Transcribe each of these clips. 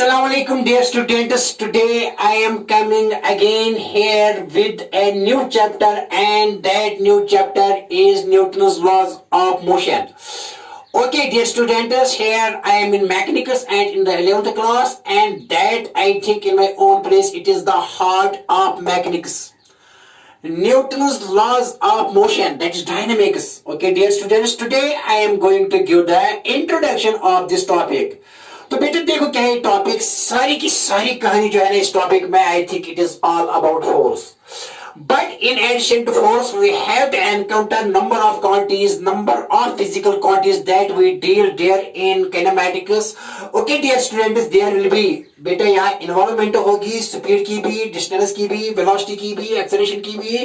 Assalamu alaikum dear students. Today I am coming again here with a new chapter, and that new chapter is Newton's laws of motion. Okay dear students, here I am in mechanics and in the 11th class, and that I think in my own place it is the heart of mechanics. Newton's laws of motion, that is dynamics. Okay dear students, today I am going to give the introduction of this topic. तो बेटा देखो क्या है topic, सारी की सारी कहानी जो है ना इस टॉपिक में I think it is all about force. But in addition to force, we have to encounter number of quantities, number of physical quantities that we deal there in kinematics. Okay, dear students, there will be बेटा यहाँ involvement होगी speed की भी, distance की भी, velocity की भी, acceleration की भी.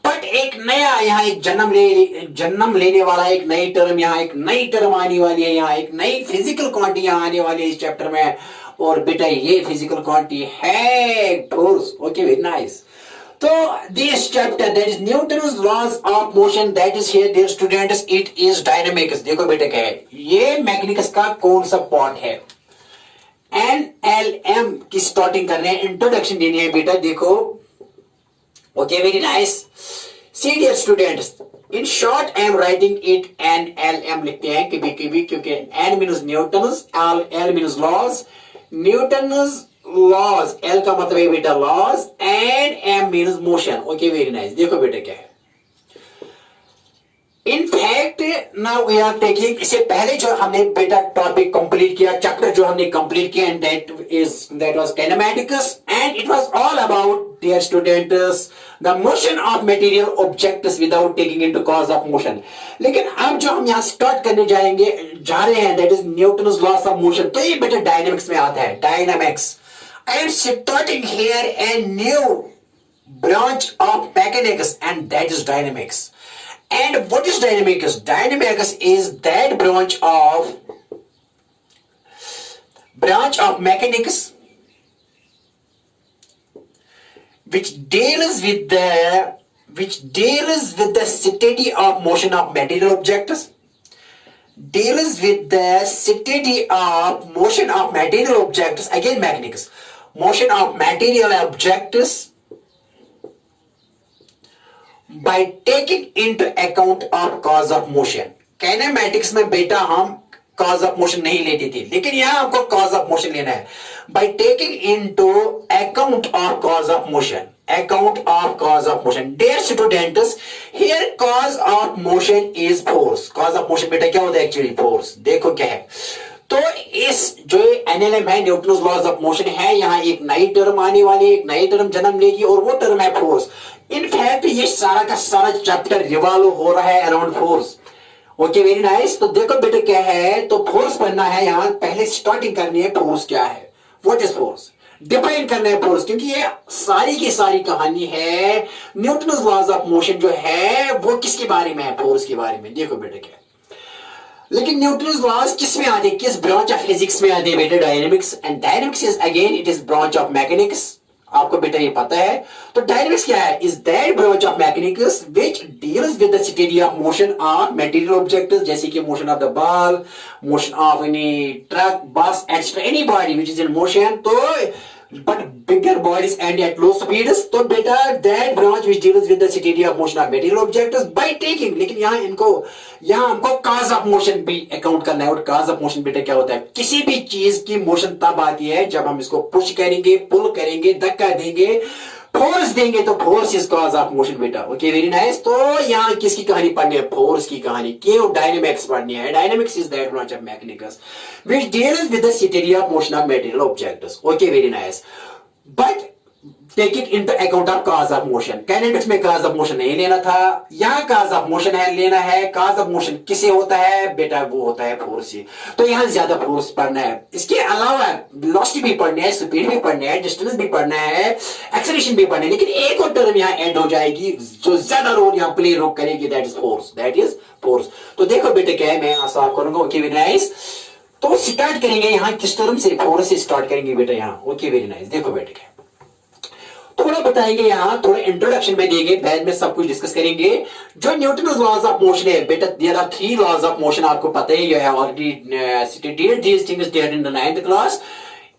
बट एक नया यहाँ एक जन्म लेने वाला एक नई टर्म, यहाँ एक नई टर्म आने वाली है, यहाँ एक नई फिजिकल क्वांटिटी यहाँ आने वाली है इस चैप्टर में. और बेटा ये फिजिकल क्वांटिटी है force. Okay, very nice. So this chapter, that is Newton's laws of motion, that is here dear students, it is dynamics. देखो बेटे क्या है, ये मैकेनिक्स का कौन सा पार्ट है. NLM की स्टार्टिंग कर रहे हैं, इंट्रोडक्शन देनी है बेटा. देखो okay, very nice. See dear students, in short I am writing it NLM लिखते हैं कभी क्योंकि N means Newton's, L means laws, Newton's laws. L का मतलब है बेटा laws, and M means motion. Okay, very nice. देखो बेटा क्या है, in fact now we are taking, इससे पहले जो हमने बेटा टॉपिक कंप्लीट किया, चैप्टर जो हमने कंप्लीट किया, and that was kinematics, and it was all about dear students the motion of material objects without taking into cause of motion. लेकिन अब जो हम यहां स्टार्ट करने जा रहे हैं, that is Newton's loss of motion. तो ये बेटा डायनेमिक्स में आता है, dynamics. I am starting here a new branch of mechanics, and that is dynamics. And what is dynamics? Dynamics is that branch of mechanics which deals with the study of motion of material objects. Deals with the study of motion of material objects. Again mechanics. Motion of material objects by taking into account of cause of motion. Kinematics में बेटा हम cause of motion नहीं लेती थी, लेकिन यहाँ हमको cause of motion लेना है. By taking into account of cause of motion. Account of cause of motion. Dear students, here cause of motion is force. Cause of motion बेटा क्या होता है actually? Force. देखो क्या है, तो इस जो एनएलएम है, न्यूटन्स लॉज ऑफ मोशन है, यहाँ एक नई टर्म आने वाली है, एक नई टर्म जन्म लेगी, और वो टर्म है फोर्स. इनफैक्ट ये सारा का सारा चैप्टर रिवॉल्व हो रहा है around force. Okay, very nice. तो देखो बेटा क्या है, तो फोर्स पढ़ना है, यहाँ पहले स्टार्टिंग करनी है फोर्स क्या है, व्हाट इज फोर्स, डिफाइन करना है फोर्स, क्योंकि ये सारी की सारी कहानी है न्यूटन्स लॉज ऑफ मोशन जो है वो किसके बारे में है, फोर्स के बारे में. देखो बेटा क्या है, लेकिन न्यूटन्स लॉज किस में आते हैं, किस ब्रांच ऑफ फिजिक्स में आते हैं बेटा? Dynamics. And dynamics is again it is branch of mechanics. आपको बेटा ये पता है. तो डायनेमिक्स क्या है? Is that branch of mechanics which deals with the study of motion of material objects, जैसे कि motion of the ball, motion of any truck, bus, extra any body which is in motion. तो but bigger bodies and at low speeds. तो बेटा that branch which deals with the study of motion of material objects by taking, लेकिन यहाँ हमको cause of motion भी account करना है. और cause of motion बेटा क्या होता है, किसी भी चीज की मोशन तब आती है जब हम इसको पुश करेंगे, पुल करेंगे, धक्का देंगे, फोर्स देंगे, तो force is cause of motion बेटा. Okay, very nice. तो यहाँ किसकी कहानी पढ़नी है? फोर्स की कहानी. क्यों? डायनेमिक्स पढ़नी है. Dynamics is that branch of mechanics which deals with the study of motion of material objects. Okay, very nice. But take it into account of cause of motion. Kinetics में cause of motion नहीं लेना था, यहाँ cause of motion है लेना है. Cause of motion किसे होता है बेटा? वो होता है फोर्स से. तो यहाँ ज्यादा फोर्स पढ़ना है. इसके अलावा वेलोसिटी भी पढ़ना है, स्पीड भी पढ़ना है, डिस्टेंस भी पढ़ना है, एक्सेलरेशन भी पढ़ना है. लेकिन एक और टर्म यहाँ ऐड हो जाएगी जो ज्यादा रोल यहाँ प्ले करेगी, that is force. That is force. तो देखो बेटे क्या है, मैं यहाँ सॉल्व करूंगा. Okay, very nice. तो स्टार्ट करेंगे यहाँ किस टर्म से? फोर्स से स्टार्ट करेंगे बेटा यहाँ. Okay, very nice. देखो बेटे क्या थोड़ा बताएंगे, यहाँ थोड़ा इंट्रोडक्शन में देंगे, बाद में सब कुछ डिस्कस करेंगे. जो न्यूटन्स लॉज ऑफ मोशन है बेटा, there are 3 laws of motion. आपको पता है, you have already studied these things there in the 9th class.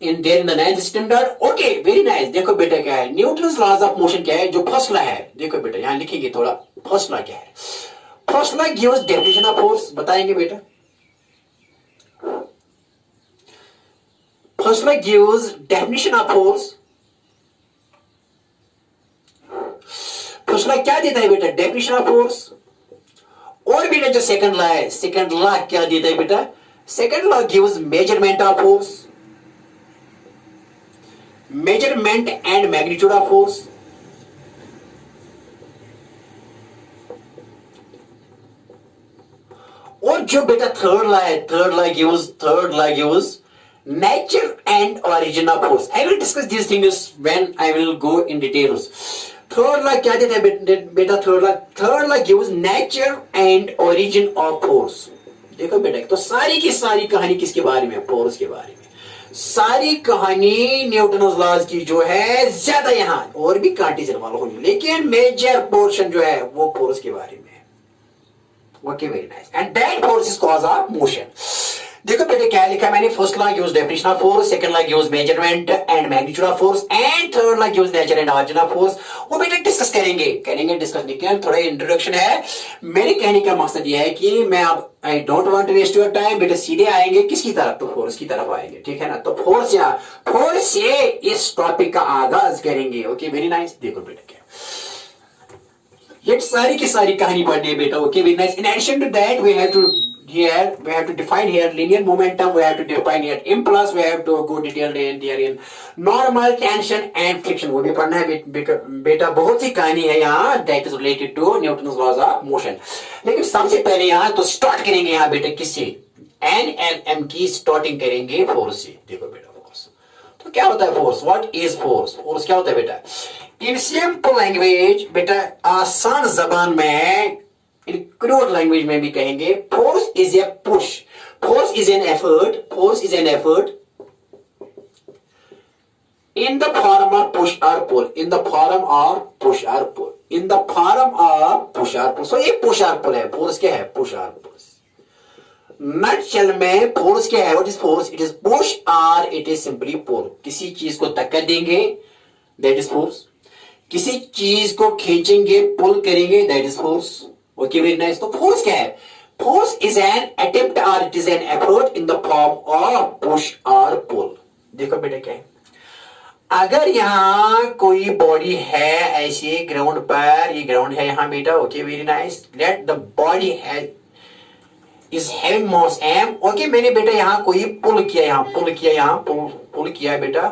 In the 9th standard. Okay very nice. देखो बेटा क्या है न्यूटन्स लॉज ऑफ मोशन, क्या है जो फर्स्ट लॉ है, देखो बेटा यहां लिखेंगे थोड़ा, फर्स्ट लॉ क्या है। First law gives definition of force, बताएंगे बेटा। First law gives definition of force. First law क्या देता है बेटा, डेफिनेशन ऑफ फोर्स। और बेटा जो सेकंड लॉ है, सेकंड लॉ क्या देता है बेटा, second law gives measurement of force, measurement and magnitude of force. और जो बेटा थर्ड लॉ है, third law gives nature and origin of force. I will discuss this things when I will go in details. Third law क्या देता है बेटा, third law gives nature and origin of force. देखो बेटा तो सारी की सारी कहानी किसके बारे में, फोर्स के बारे में। सारी कहानी न्यूटन्स लॉज की जो है ज्यादा यहां और भी कांटे वाला होगी, लेकिन मेजर पोर्शन जो है वो फोर्स के बारे में। Okay very nice. And that force is cause of motion. देखो बेटे क्या लिखा है मैंने, first law gives definition of force, second law gives measurement and magnitude of force, and third law gives nature and origin of force. वो बेटे discuss करेंगे discuss, लेकिन थोड़ा इंट्रोडक्शन है। मेरे कहने का मकसद यह है कि मैं अब I don't want to waste your time, बेटे सीधे आएंगे किसकी तरफ, तो फोर्स की तरफ आएंगे, ठीक है ना। तो फोर्स से इस टॉपिक का आगाज करेंगे। Okay very nice. देखो बेटा क्या ये सारी की सारी कहानी पढ़नी है बेटा। Okay very nice. In addition to that we have to define here linear momentum, we have to define here impulse, we have to go detailed in there in normal, tension and friction, वो भी पढ़ना है बेटा। बहुत सी कहानी है यहाँ that is related to Newton's laws of motion। लेकिन सबसे पहले यहाँ तो स्टार्ट करेंगे यहाँ बेटा किससे, NLM की स्टार्टिंग करेंगे फोर्स से। देखो बेटा फोर्स तो क्या होता है, force what is force, force क्या होता है बेटा। इन सिंपल लैंग्वेज बेटा, आसान जबान में, इन क्रूड लैंग्वेज में भी कहेंगे, force is a push, force is an effort, force is an effort in the form of push और pull, in the form of push और pull, in the form of push और pull. सो ये push और पुल है, force क्या है, push और पुल। Nutshell में फोर्स क्या है, what is force, it is push और इट इज सिंपली पुल। किसी चीज को धक्का देंगे दैट इज फोर्स, किसी चीज को खींचेंगे पुल करेंगे that is force. Okay very nice. तो फोर्स क्या है, फोर्स इज एन अटेम्प्ट और it is an effort in the form of push और पुल। देखो बेटा क्या है, अगर यहां कोई बॉडी है ऐसे ग्राउंड पर, ये ग्राउंड है यहां बेटा। Okay very nice. Let the body has is having mass m। Okay मैंने बेटा यहां कोई पुल किया, यहां पुल किया, यहां पुल किया बेटा,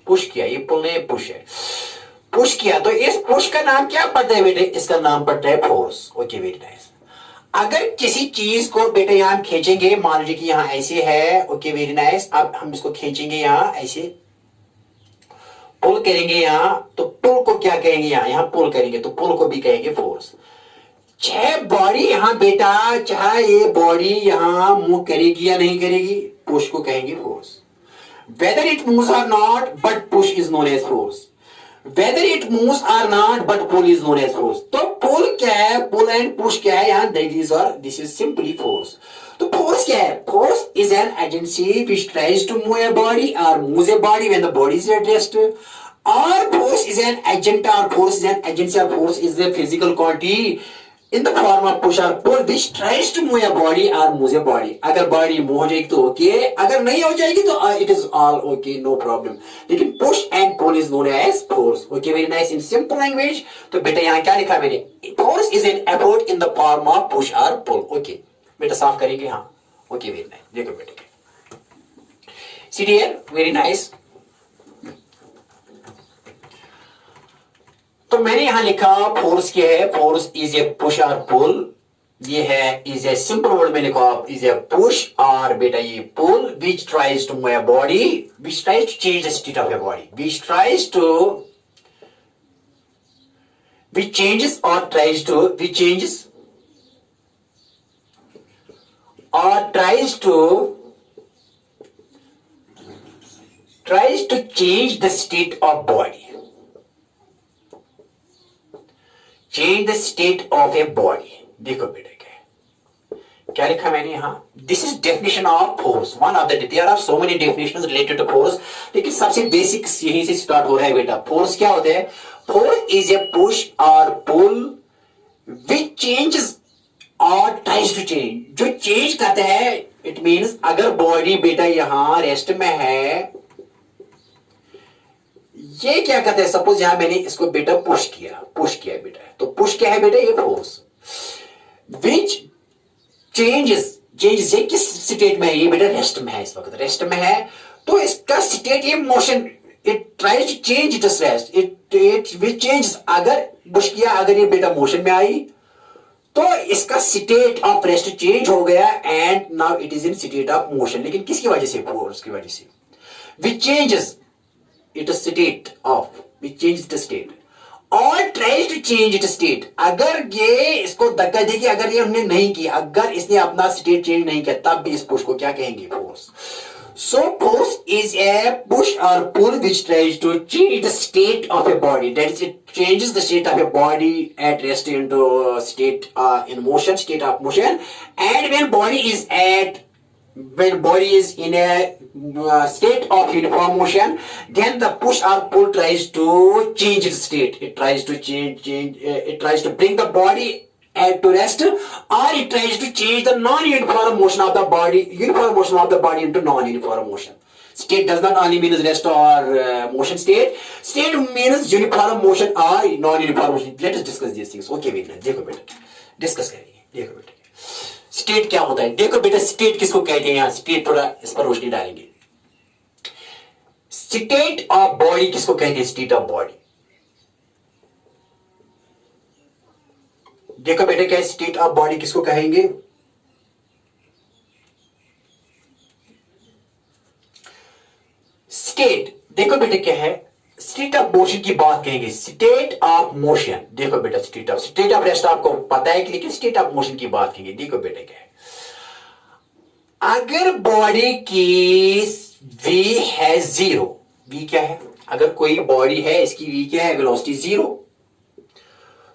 पुश किया, ये पुल नहीं पुश है, पुश किया। तो इस पुश का नाम क्या पड़ता है बेटे, इसका नाम पड़ता है फोर्स। Okay very nice. अगर किसी चीज को बेटे यहां खींचेंगे, मान लीजिए कि यहां ऐसे है। Okay very nice. अब हम इसको खींचेंगे यहां ऐसे, पुल करेंगे यहां, तो पुल को क्या कहेंगे, यहां पुल करेंगे तो पुल को भी कहेंगे फोर्स। चाहे बॉडी यहां बेटा, चाहे ये बॉडी यहां मूव करेगी या नहीं करेगी, पुश को कहेंगे फोर्स। वेदर इट मूव्स और not but push is known as force, whether it moves or not but pull is known as force। तो pull क्या है, pull and push क्या है यहाँ, this is simply force। तो force क्या है, force is an agency which tries to move a body or moves a body when the body is at rest, or force is an agent or force is an agency or force is a physical quantity in the form of push or pull which tries to move a body or moves a body। अगर body move हो जाएगी तो okay, अगर नहीं हो जाएगी तो it is all okay, no problem. लेकिन push and pull is known as force. Okay very nice. In simple language तो बेटा यहाँ क्या लिखा मैंने, force is an effort in the form of push और पुल। ओके बेटा साफ करेंगे, हाँ। Okay very nice. देखो बेटा सी डियर, वेरी नाइस। तो मैंने यहां लिखा फोर्स क्या है, फोर्स इज ए पुश और पुल। ये है इज ए सिंपल वर्ड में लिखा इज ए पुश और बेटा ये pull which tries to move a body, which tries to change the state of a body, which tries to which changes और tries to which changes और tries to change the state of body, change the state of a body। देखो बेटा क्या है, क्या लिखा मैंने यहाँ, this is definition of force, one of the, there are so many definitions related to force, लेकिन सबसे बेसिक यहीं से स्टार्ट हो रहा है बेटा। फोर्स क्या होता है? फोर्स इज ए पुश और पुल विच चेंजेस और ट्राइज टू चेंज, जो चेंज करता है। इट मीन्स अगर बॉडी बेटा यहां रेस्ट में है, ये क्या करता है, सपोज यहां मैंने इसको बेटा पुश किया बेटा, तो पुश क्या है बेटा, ये फोर्स विच चेंजेस ये किस स्टेट में है, ये बेटा रेस्ट में है, इस वक्त रेस्ट में है, तो इसका स्टेट ये motion, it tries to change its rest, it which changes, अगर पुश किया, अगर ये बेटा मोशन में आई तो इसका स्टेट ऑफ रेस्ट चेंज हो गया and now it is in state of motion. लेकिन किसकी वजह से? फोर्स की वजह से। Which changes it state of, which change the state और tries to change it state, अगर ये इसको धक्का देगी, अगर ये हमने नहीं किया, अगर इसने अपना स्टेट चेंज नहीं किया, तब भी इस पुश को क्या कहेंगे? Force. So force is a push or pull which tries to change the state of a body. That is, it changes the state of a body at rest into state in motion, state of motion. And when body is in a state of uniform motion, then the push or pull tries to change its state. It tries to it tries to bring the body to rest, or it tries to change the non-uniform motion of the body, uniform motion of the body into non-uniform motion. State does not only mean rest or motion state. State means uniform motion or non-uniform motion. Let us discuss these things. Okay बेटा, देखो बेटा, discuss करेंगे। देखो बेटा, state क्या होता है? देखो बेटा, स्टेट किसको कहते हैं? यहाँ स्टेट थोड़ा इस पर रोशनी डालेंगे। स्टेट ऑफ बॉडी किसको कहते हैं? State of body. देखो बेटे, क्या स्टेट ऑफ बॉडी किसको कहेंगे? स्टेट, देखो बेटे क्या है, स्टेट ऑफ मोशन की बात कहेंगे। स्टेट ऑफ मोशन, देखो बेटा, स्टेट ऑफ रेस्ट आपको पता है, लेकिन स्टेट ऑफ मोशन की बात कहेंगे। देखो बेटे क्या है, अगर बॉडी की v है 0, v क्या है? अगर कोई बॉडी है, इसकी v क्या है? वेलोसिटी 0,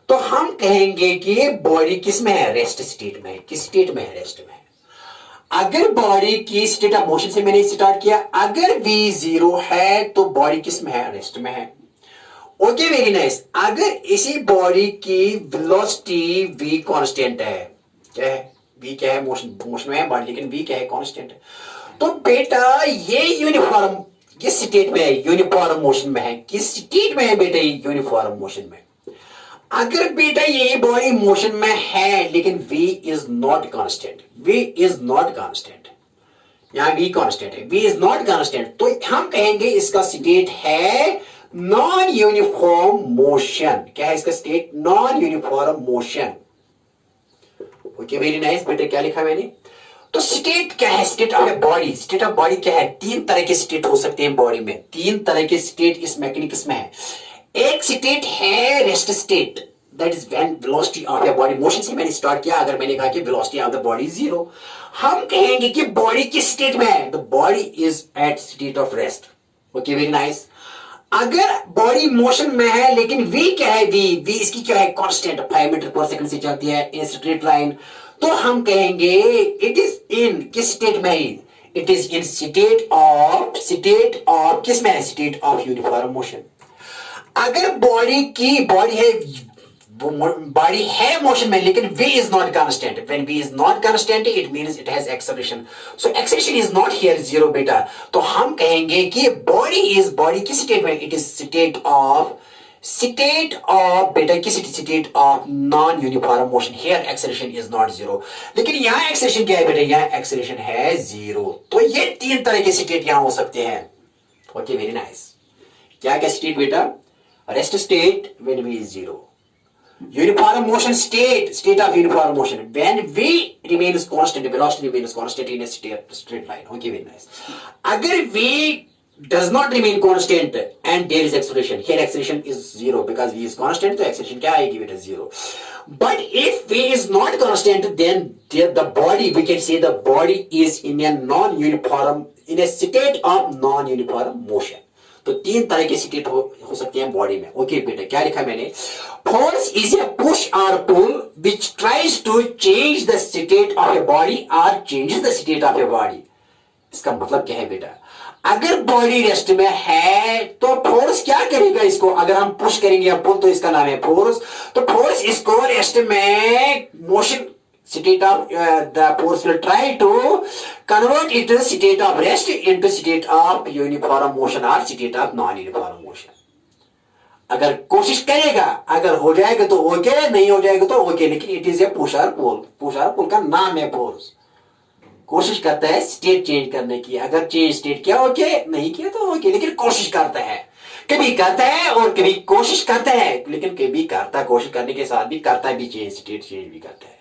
तो हम कहेंगे कि बॉडी किस में है? रेस्ट स्टेट में है। किस स्टेट में है? रेस्ट में है। अगर बॉडी की स्टेट ऑफ मोशन से मैंने स्टार्ट किया, अगर v 0 है तो बॉडी किस में है? रेस्ट में है। Okay, very nice. अगर इसी बॉडी की वेलोसिटी v कांस्टेंट है, क्या है? v क्या है? मोशन में है बॉडी, लेकिन v क्या है? कांस्टेंट है। तो बेटा ये यूनिफॉर्म किस स्टेट में है? यूनिफॉर्म मोशन में है। किस स्टेट में है बेटा? यूनिफॉर्म मोशन में। अगर बेटा ये बॉडी मोशन में है, लेकिन v is not constant, v is not constant, यहां v कांस्टेंट है, v इज नॉट कांस्टेंट, तो हम कहेंगे इसका स्टेट है नॉन यूनिफॉर्म मोशन। क्या है इसका state? Non uniform motion. Okay, very nice बेटा, क्या लिखा मैंने? तो स्टेट क्या है? State of a body. State of body क्या है? 3 तरह के स्टेट हो सकते हैं बॉडी में। 3 तरह के स्टेट इस मैकेनिक्स में है। एक स्टेट है rest state, that is when velocity of the body, motion से मैंने स्टार्ट किया, अगर मैंने कहा कि वेलोसिटी ऑफ द बॉडी 0, हम कहेंगे कि बॉडी किस स्टेट में है? The body is at state of rest. Okay, very nice. अगर बॉडी मोशन में है, लेकिन v क्या है? v इसकी क्या है? कांस्टेंट, 5 मीटर पर सेकंड से चलती है इन स्ट्रेट लाइन, तो हम कहेंगे इट इज इन किस स्टेट में है? It is in state of किस में है? State of uniform motion. अगर बॉडी है मोशन में, लेकिन v is not constant, when v is not constant it means it has acceleration, so acceleration is not here 0 बेटा, तो हम कहेंगे कि बॉडी किस स्टेट में? इट इज स्टेट ऑफ बेटा किस state of non uniform motion, here acceleration is not 0, लेकिन यहां एक्सेलरेशन क्या है बेटा? यहां एक्सेलरेशन है 0। तो ये 3 तरह के स्टेट यहां हो सकते हैं। Okay, very nice. क्या स्टेट बेटा? Rest state when v is 0, uniform motion state of uniform motion when v remains constant, velocity remains constant in a straight line. Okay, very nice. Agar v does not remain constant and there is acceleration, here acceleration is 0 because v is constant, so acceleration kya aayegi beta? 0. But if v is not constant, then the body, we can say the body is in a state of non-uniform motion. तो 3 तरह के state हो सकते हैं body में। Okay बेटा, क्या लिखा मैंने? फोर्स इज ए पुश और pull which tries to change the state of a body और changes the state of a body. इसका मतलब क्या है बेटा? अगर बॉडी रेस्ट में है तो फोर्स क्या करेगा इसको? अगर हम पुश करेंगे या पुल तो इसका नाम है फोर्स। तो फोर्स इसको रेस्ट में motion state of the force will try to convert it to state of rest into state of uniform motion or state of non-uniform motion. अगर कोशिश करेगा, अगर हो जाएगा तो ओके, नहीं हो जाएगा तो ओके, लेकिन इट इज ए पुश और पुल। पुश और पुल का नाम है फोर्स। कोशिश करता है स्टेट चेंज करने की, अगर चेंज स्टेट किया ओके, नहीं किया तो ओके, लेकिन कोशिश करता है। कभी करता है और कभी कोशिश करता है, लेकिन कभी करता है, कोशिश करने के साथ भी करता भी चेंज, स्टेट चेंज भी करता है।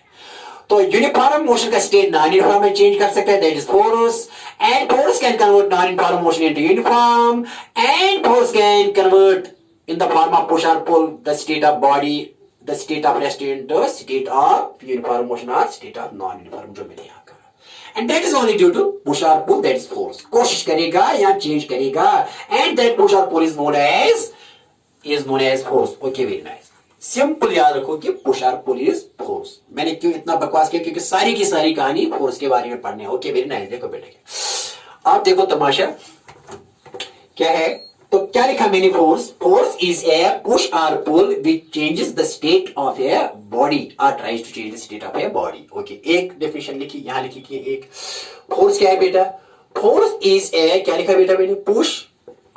तो यूनिफॉर्म मोशन का स्टेट नॉन यूनिफॉर्म में चेंज कर सकता है, that is force. And force can convert non uniform motion into uniform, and force can convert in the form of push और pull the state of body, the state of rest into state of uniform motion और state of non uniform, जो मैंने यहां कहा। And that is only due to push और pull, that is force. कोशिश करेगा या चेंज करेगा, एंड दैट पुश और pull is known as force. Okay, very nice. Simple याद रखो कि पुश और पुल इज फोर्स। मैंने क्यों इतना बकवास किया? क्योंकि सारी की सारी कहानी फोर्स के बारे में पढ़नी है। Okay, very nice. देखो बेटा, आप देखो तमाशा क्या है। तो क्या लिखा मैंने? फोर्स इज ए पुश और pull which changes the state of a body और tries to change the state of a body. Okay, एक डेफिनेशन लिखी, यहां लिखी कि एक फोर्स क्या है बेटा? फोर्स इज ए, क्या लिखा बेटा मैंने? पुश,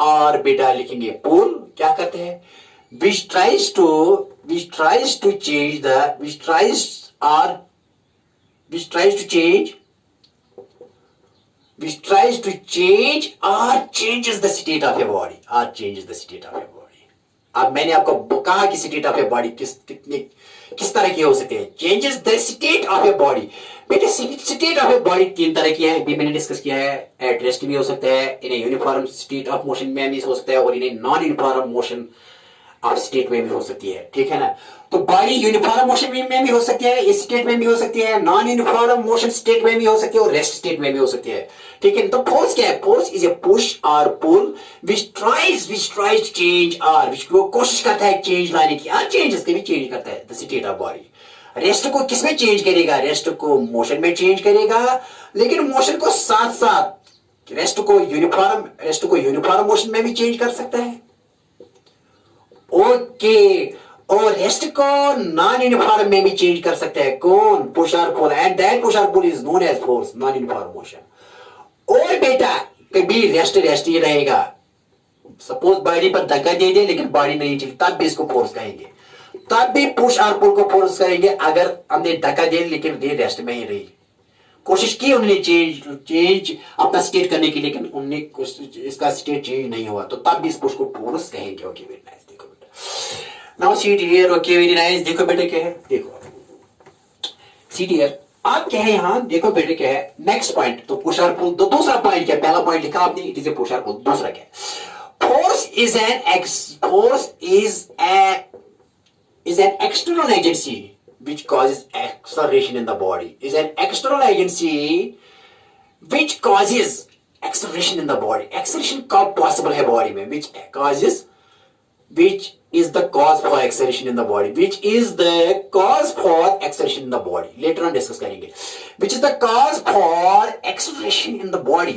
और बेटा लिखेंगे पुल। क्या करते हैं? which tries to change the which tries to change or changes the state of a body or changes the state of a body। अब मैंने आपको कहा कि स्टेट ऑफ ए बॉडी किस तरह की हो सकते हैं? Changes the state of a body. बेटे स्टेट ऑफ ए बॉडी तीन तरह की है, भी मैंने डिस्कस किया है। एट रेस्ट भी हो सकता है, इन्हें यूनिफॉर्म स्टेट ऑफ मोशन में भी हो सकता है, और इन्हें नॉन यूनिफॉर्म मोशन और स्टेट में भी हो सकती है। ठीक है ना? तो बॉडी यूनिफॉर्म मोशन में भी हो सकती है, इस स्टेट में भी हो सकती है, नॉन यूनिफॉर्म मोशन स्टेट में भी हो सकती है, और रेस्ट स्टेट में भी हो सकती है। ठीक है? तो फोर्स क्या है? फोर्स इज ए पुश और पुल विच ट्राइज चेंज, और विच को कोशिश करता है चेंज लाने की, और चेंजेस के भी चेंज करता है the state of body. Rest को किस में चेंज करेगा? रेस्ट को मोशन में चेंज करेगा, लेकिन मोशन को साथ साथ रेस्ट को यूनिफॉर्म मोशन में भी चेंज कर सकता है। ओके, और रेस्ट को नॉन यूनिफॉर्म में भी चेंज कर सकते हैं। कौन? पुश और पुल, एंड दैट पुश और pull is known as force, non uniform motion. और बेटा कभी रेस्ट ही रहेगा। सपोज बॉडी पर धक्का दे दे लेकिन बॉडी नहीं चली, तब भी इसको फोर्स कहेंगे, तब भी पुश और पुल को फोर्स करेंगे। अगर हमने धक्का दे लेकिन ये रेस्ट में ही रही, कोशिश की उन्होंने चेंज अपना स्टेट करने की, लेकिन उन्होंने इसका स्टेट चेंज नहीं हुआ, तो तब भी इस पुश को फोर्स कहेंगे। Okay, very nice. देखो now see dear, okay very nice. देखो बेटे क्या है, देखो सी डियर, आप क्या है यहां, देखो बेटे क्या है नेक्स्ट पॉइंट। तो पुश और पुल, तो दूसरा पॉइंट क्या? पहला पॉइंट लिखा आपने, इट इज ए पुश और पुल। दूसरा क्या है? Force is an external agency which causes acceleration in the body, is an external agency which causes acceleration in the body। acceleration कब possible है body में? which is the cause for acceleration in the body, which is the cause for acceleration in the body, later on discuss करेंगे। which is the cause for acceleration in the body,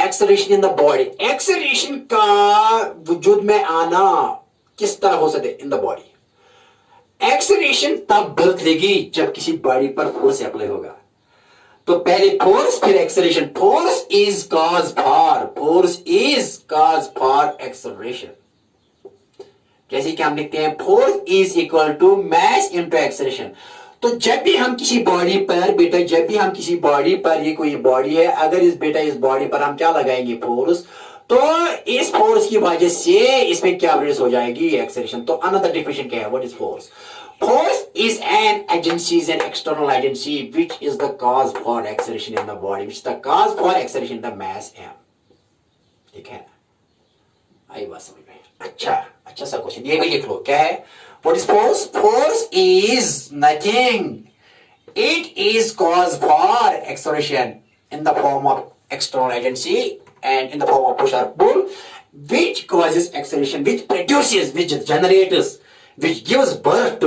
acceleration in the body। acceleration का वजूद में आना किस तरह हो सकते? In the body. Acceleration तब बर्थ लेगी जब किसी बॉडी पर फोर्स अप्लाई होगा। तो पहले फोर्स फिर acceleration. Force is cause for acceleration. जैसे कि हम लिखते हैं force is equal to mass into acceleration. तो जब भी हम किसी बॉडी पर बेटा, जब भी हम किसी बॉडी पर, ये कोई बॉडी है, अगर इस बॉडी पर हम क्या लगाएंगे? फोर्स। तो इस फोर्स की वजह से इसमें क्या प्रोड्यूस हो जाएगी? एक्सेलरेशन। तो अनदर डेफिनेशन क्या है? What is force? Force is an agency, is an external agency which is the cause for acceleration in the body, which the cause for acceleration in the mass m। ठीक है, आई बात समझ में? अच्छा सा question, ये भी लिख लो। क्या है? What is force? Force is nothing, it is cause for acceleration in the form of external agency and in the form of push or pull, which causes acceleration, which produces, which generates, which gives birth to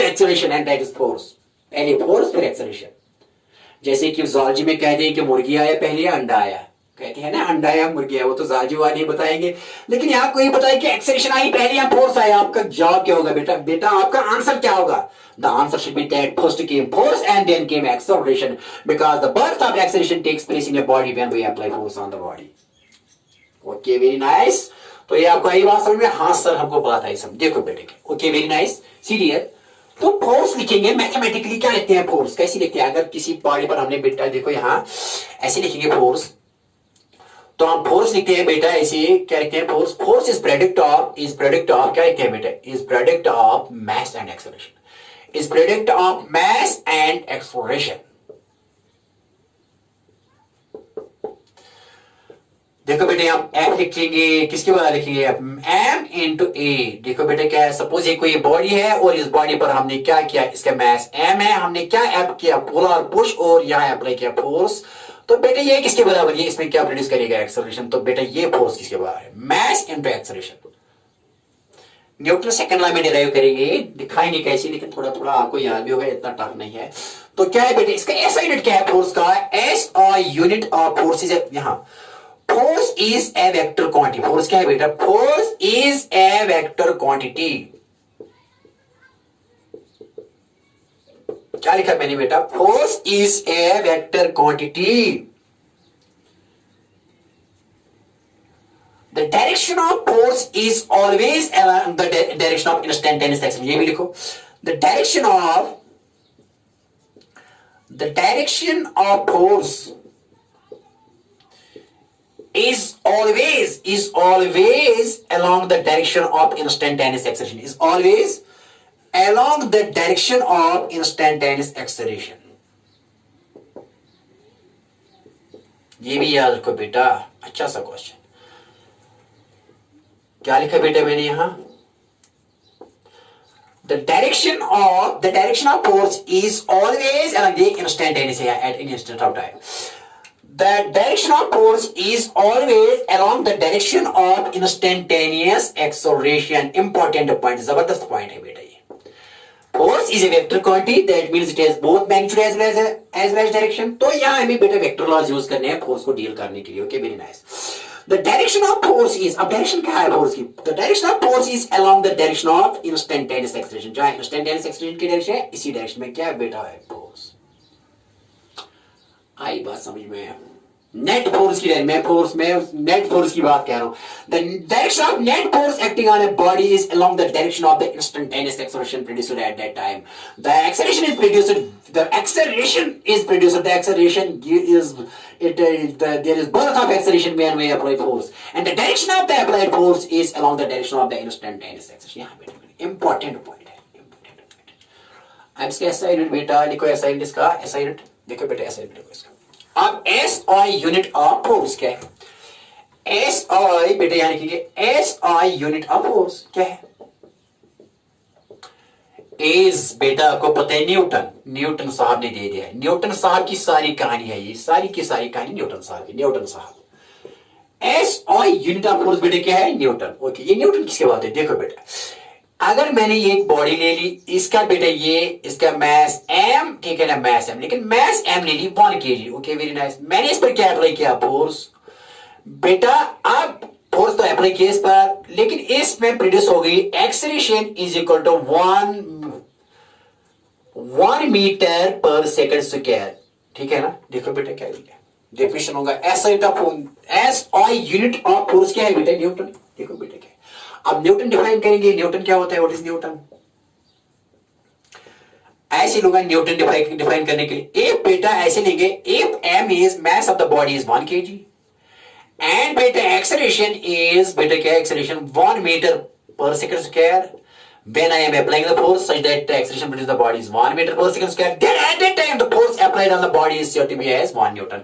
acceleration, and that is force. पहले force फिर acceleration. जैसे कि zoology में कहते हैं कि मुर्गी आया पहले या अंडा आया, कहते हैं ना अंडा या मुर्गी आया, वो तो zoology वाले बताएंगे, लेकिन यहाँ कोई बताए कि acceleration आई पहले या force आया. आपका जवाब क्या होगा बेटा? बेटा आपका आंसर क्या होगा? The answer should be that first came force and then came acceleration, because the birth of acceleration takes place in your body when we apply force on the body. Okay, very nice. तो ये आपको आई बात समझ में? हाँ sir हमको बात आई समझ. देखो बेटे के ओके वेरी नाइस सीरियल. तो फोर्स लिखेंगे मैथमेटिकली, क्या लिखते हैं फोर्स? कैसे लिखते हैं? अगर किसी बॉडी पर हमने बेटा देखो यहाँ ऐसे लिखेंगे फोर्स, तो हम फोर्स लिखते हैं बेटा ऐसे, क्या लिखते हैं? Force. Force is product of क्या लिखते हैं बेटा? Is product of mass and acceleration. Is product of mass and acceleration. देखो बेटे हम m लिखेंगे, किसके बाद लिखेंगे? m into a. देखो बेटे क्या है? सपोज ये कोई बॉडी है और इस बॉडी पर हमने क्या किया? इसका मास m है, हमने क्या ऐप किया? पुल और पुश, और यहाँ अप्लाई किया फोर्स. तो बेटे ये किसके बराबर? ये इसमें क्या प्रोड्यूस करेगा? एक्सेलरेशन. तो बेटा ये फोर्स किसके बराबर है? Mass into acceleration. Newton second law में डिराइव करेंगे, दिखाएंगे कैसे, लेकिन थोड़ा थोड़ा आपको याद भी होगा, इतना टफ नहीं है. तो क्या है बेटे? इसका एस यूनिट क्या है फोर्स का? एस और यूनिट ऑफ फोर्स इज यहाँ. Force is A vector quantity. Force क्या है बेटा? Force is A vector quantity. क्या लिखा मैंने बेटा? Force is A vector quantity. The direction of force is always along the direction of instantaneous acceleration. ये भी लिखो. The direction of force is always along the direction of instantaneous acceleration. Is always along the direction of instantaneous acceleration. ये भी याद रखो बेटा, अच्छा सा क्वेश्चन. क्या लिखा बेटा मैंने यहां? The direction of force is always along the instantaneous at an instant of time. The direction of force is always along the direction of instantaneous acceleration. Important point, जबरदस्त point है बेटा ये. Force is a vector quantity, that means it has both magnitude as well as direction. तो यहाँ हमें बेटा vector laws use करने हैं फोर्स को डील करने के लिए. Okay very nice. The direction of force is, अब डायरेक्शन क्या है फोर्स की? The direction of force is along the direction of instantaneous acceleration. जहां instantaneous acceleration की डायरेक्शन है, इसी डायरेक्शन में क्या बेटा है? फोर्स. आई बात समझ में? नेट फोर्स की नेट फोर्स की बात कह रहा हूं. The direction of net force acting on a body is along the direction of the instantaneous acceleration produced at that time. The acceleration is produced. There is birth of acceleration when we apply force, and the direction of the applied force is along the direction of the instantaneous acceleration. यहाँ बेटा important point है, important point. अब इसका ऐसा unit बेटा लिखो, ऐसा unit इसका ऐसा यूनिट देखो बेटा, ऐसा यूनिट लिखो इसका. अब S I unit of force क्या है? एस आई बेटा यहाँ लिखेंगे, S I unit of force क्या है? एज बेटा आपको पता है न्यूटन साहब ने दे दिया है. न्यूटन साहब की सारी कहानी है, ये सारी की सारी कहानी न्यूटन साहब. S I unit of force बेटा क्या है? न्यूटन. ओके, ये न्यूटन किसके बात है? देखो बेटा, अगर मैंने ये एक बॉडी ले ली, इसका बेटा ये इसका मास m, ठीक है ना, मास m, लेकिन मास m ले ली 1 kg. Okay very nice. मैंने इस पर क्या अप्लाई किया? फोर्स. बेटा अब फोर्स तो अप्लाई किया इस पर, लेकिन इसमें प्रोड्यूस हो गई acceleration is equal to 1 metre per second square. ठीक है ना? देखो बेटा क्या डेफिनेशन होगा S I unit of force क्या है बेटा? न्यूटन. देखो बेटा क्या है, अब न्यूटन डिफाइन करेंगे. न्यूटन क्या होता है? What is Newton? ऐसे लोग न्यूटन डिफाइन करने के लिए इफ बेटा ऐसे लेंगे, if m is mass of the body is 1 kg and बेटा एक्सेलरेशन इज बेटा क्या? Acceleration 1 metre per second square. When I am applying the force such that the acceleration produced the body is 1 meter per second square, then at that time the force applied on the body is said to be as 1 Newton.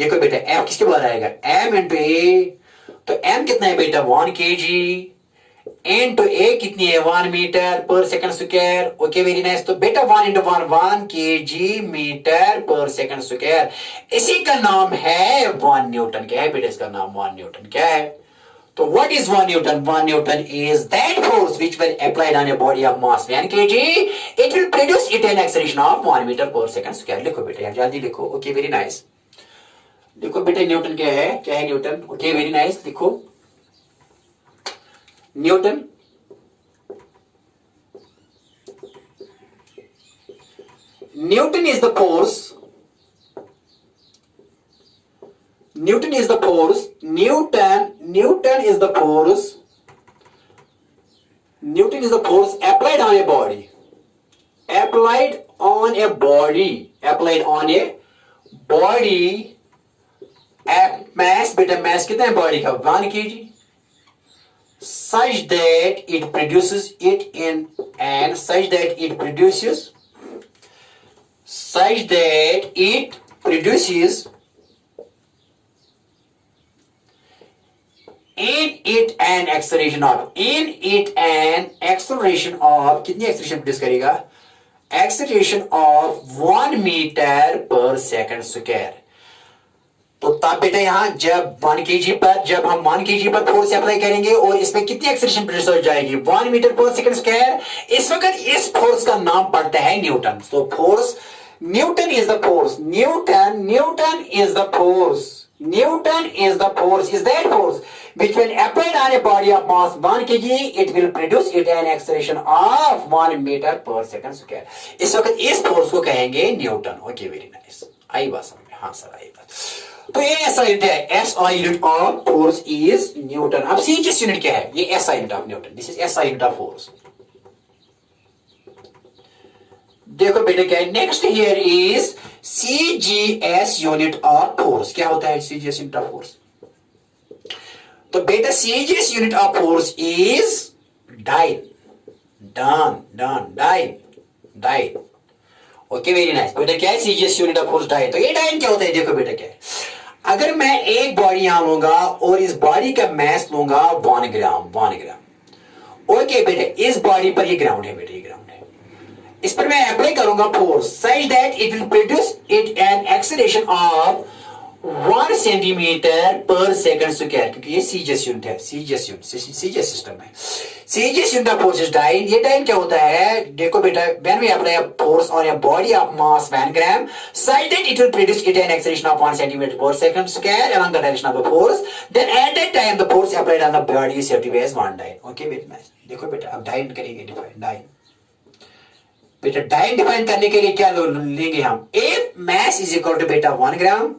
देखो बेटा m किसके बाद आएगा? m into a. तो m कितना है बेटा? 1 kg into ए कितनी है 1 metre per second square. Okay very nice. तो बेटा 1 into 1 KG metre per second square, इसी का नाम है 1 न्यूटन। क्या है बेटा इसका नाम 1 न्यूटन क्या है। तो what is 1 Newton? 1 Newton is that force which when applied on a body of mass 1 kg, it will produce it an acceleration of 1 meter per second square। लिखो बेटा यार जल्दी लिखो। Okay very nice. लिखो बेटा न्यूटन क्या है, क्या है न्यूटन। ओके वेरी नाइस लिखो Newton. Newton is the force, Newton is the force, Newton is the force, Newton is the force applied on a body, applied on a body, applied on a body, mass बेटा mass कितना है body का 1 kg, such that it produces it in and such that it produces in it an acceleration of कितनी acceleration produce करेगा, acceleration of 1 metre per second square. तो तब बेटा यहां जब 1 kg पर, जब हम 1 kg पर फोर्स अप्लाई करेंगे और इसमें कितनी एक्सेलरेशन प्रोड्यूस हो जाएगी 1 मीटर पर सेकंड स्क्वायर। इस वक्त इस फोर्स का नाम पड़ता है न्यूटन। तो force Newton is the force, Newton is the force, Newton is the force, is that force which when applied on a body of mass 1 kg, it will produce it an acceleration of 1 meter per second square। इस वक्त इस force को कहेंगे newton. Okay very nice. आई बात समझ में। हाँ सर आई बात। तो ये ऐसा यूनिट है, SI unit of force is newton. अब सीजीएस यूनिट क्या है, ये SI unit of newton, this is SI unit of force. देखो बेटे क्या है next here is CGS unit of force. क्या होता है सीजीएस यूनिट ऑफ फोर्स। तो बेटा CGS unit of force is dyne, dyne. Okay very nice. बेटा क्या है CGS unit of force dyne. तो ये डाइन क्या होता है, देखो बेटा क्या है, अगर मैं एक बॉडी यहां लूंगा और इस बॉडी का मास लूंगा 1 ग्राम। ओके बेटे इस बॉडी पर ये ग्राउंड है बेटा, ये ग्राउंड है, इस पर मैं अप्लाई करूंगा force such that it will produce it an acceleration of 1 centimetre per second square, क्योंकि ये सीजीएस यूनिट है, सीजीएस सिस्टम है। CGS unit of force is dyne. ये डाइन क्या होता है, देखो बेटा when we apply force on a body of mass 1 gram such that it will produce it an acceleration of 1 centimetre per second square along the direction of the force, then at that time the force applied on the body is said to be as 1 dyne. Okay बेटा देखो बेटा अब dyne करेंगे, define dyne. बेटा dyne define करने के लिए क्या लेंगे हम, a mass is equal to बेटा 1 ग्राम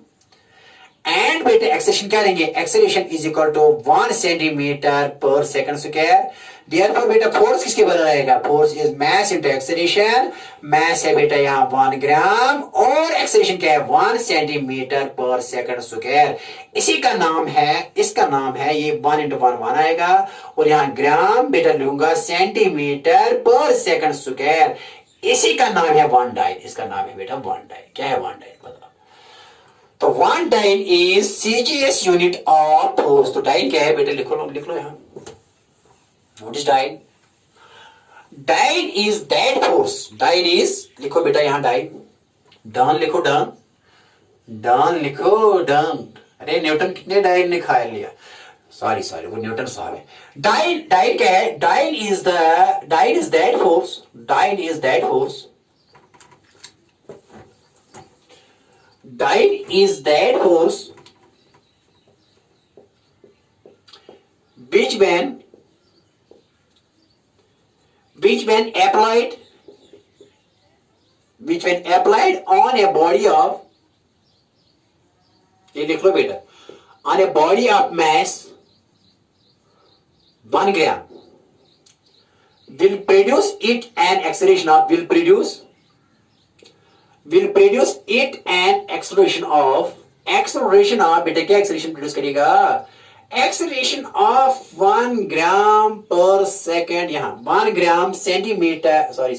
एंड बेटा एक्सेलरेशन क्या लेंगे, acceleration is equal to 1 centimetre per second square. Therefore बेटा फोर्स किसके बराबर रहेगा, force is mass into acceleration. मास है बेटा यहाँ 1 ग्राम और एक्सेलरेशन क्या है 1 सेंटीमीटर पर सेकंड स्क्वायर। इसी का नाम है, इसका नाम है ये 1 इंटू 1 आएगा और यहाँ ग्राम बेटा लूंगा सेंटीमीटर पर सेकंड स्क्वायर। इसी का नाम है 1 डाइन, इसका नाम है बेटा 1 डाइन। क्या है 1 डाइन बताओ। तो 1 dyne is CGS unit of force. तो डाइन क्या है बेटा लिख लो यहां, what is dyne. Dyne is that force, dyne is लिखो बेटा यहां डाइन, डन लिखो डन लिखो डन। अरे न्यूटन कितने डाइन ने खा लिया, सॉरी वो न्यूटन साहब है। डाइन क्या है, dyne is that force, dyne is that force, dyne is that force which when applied on a body of, ये लिख लो बेटा, on a body of mass 1 gram will produce it an acceleration of, will produce it an acceleration of बेटा क्या acceleration produce करेगा, acceleration of 1 ग्राम पर second. यहां 1 gram centimetre, sorry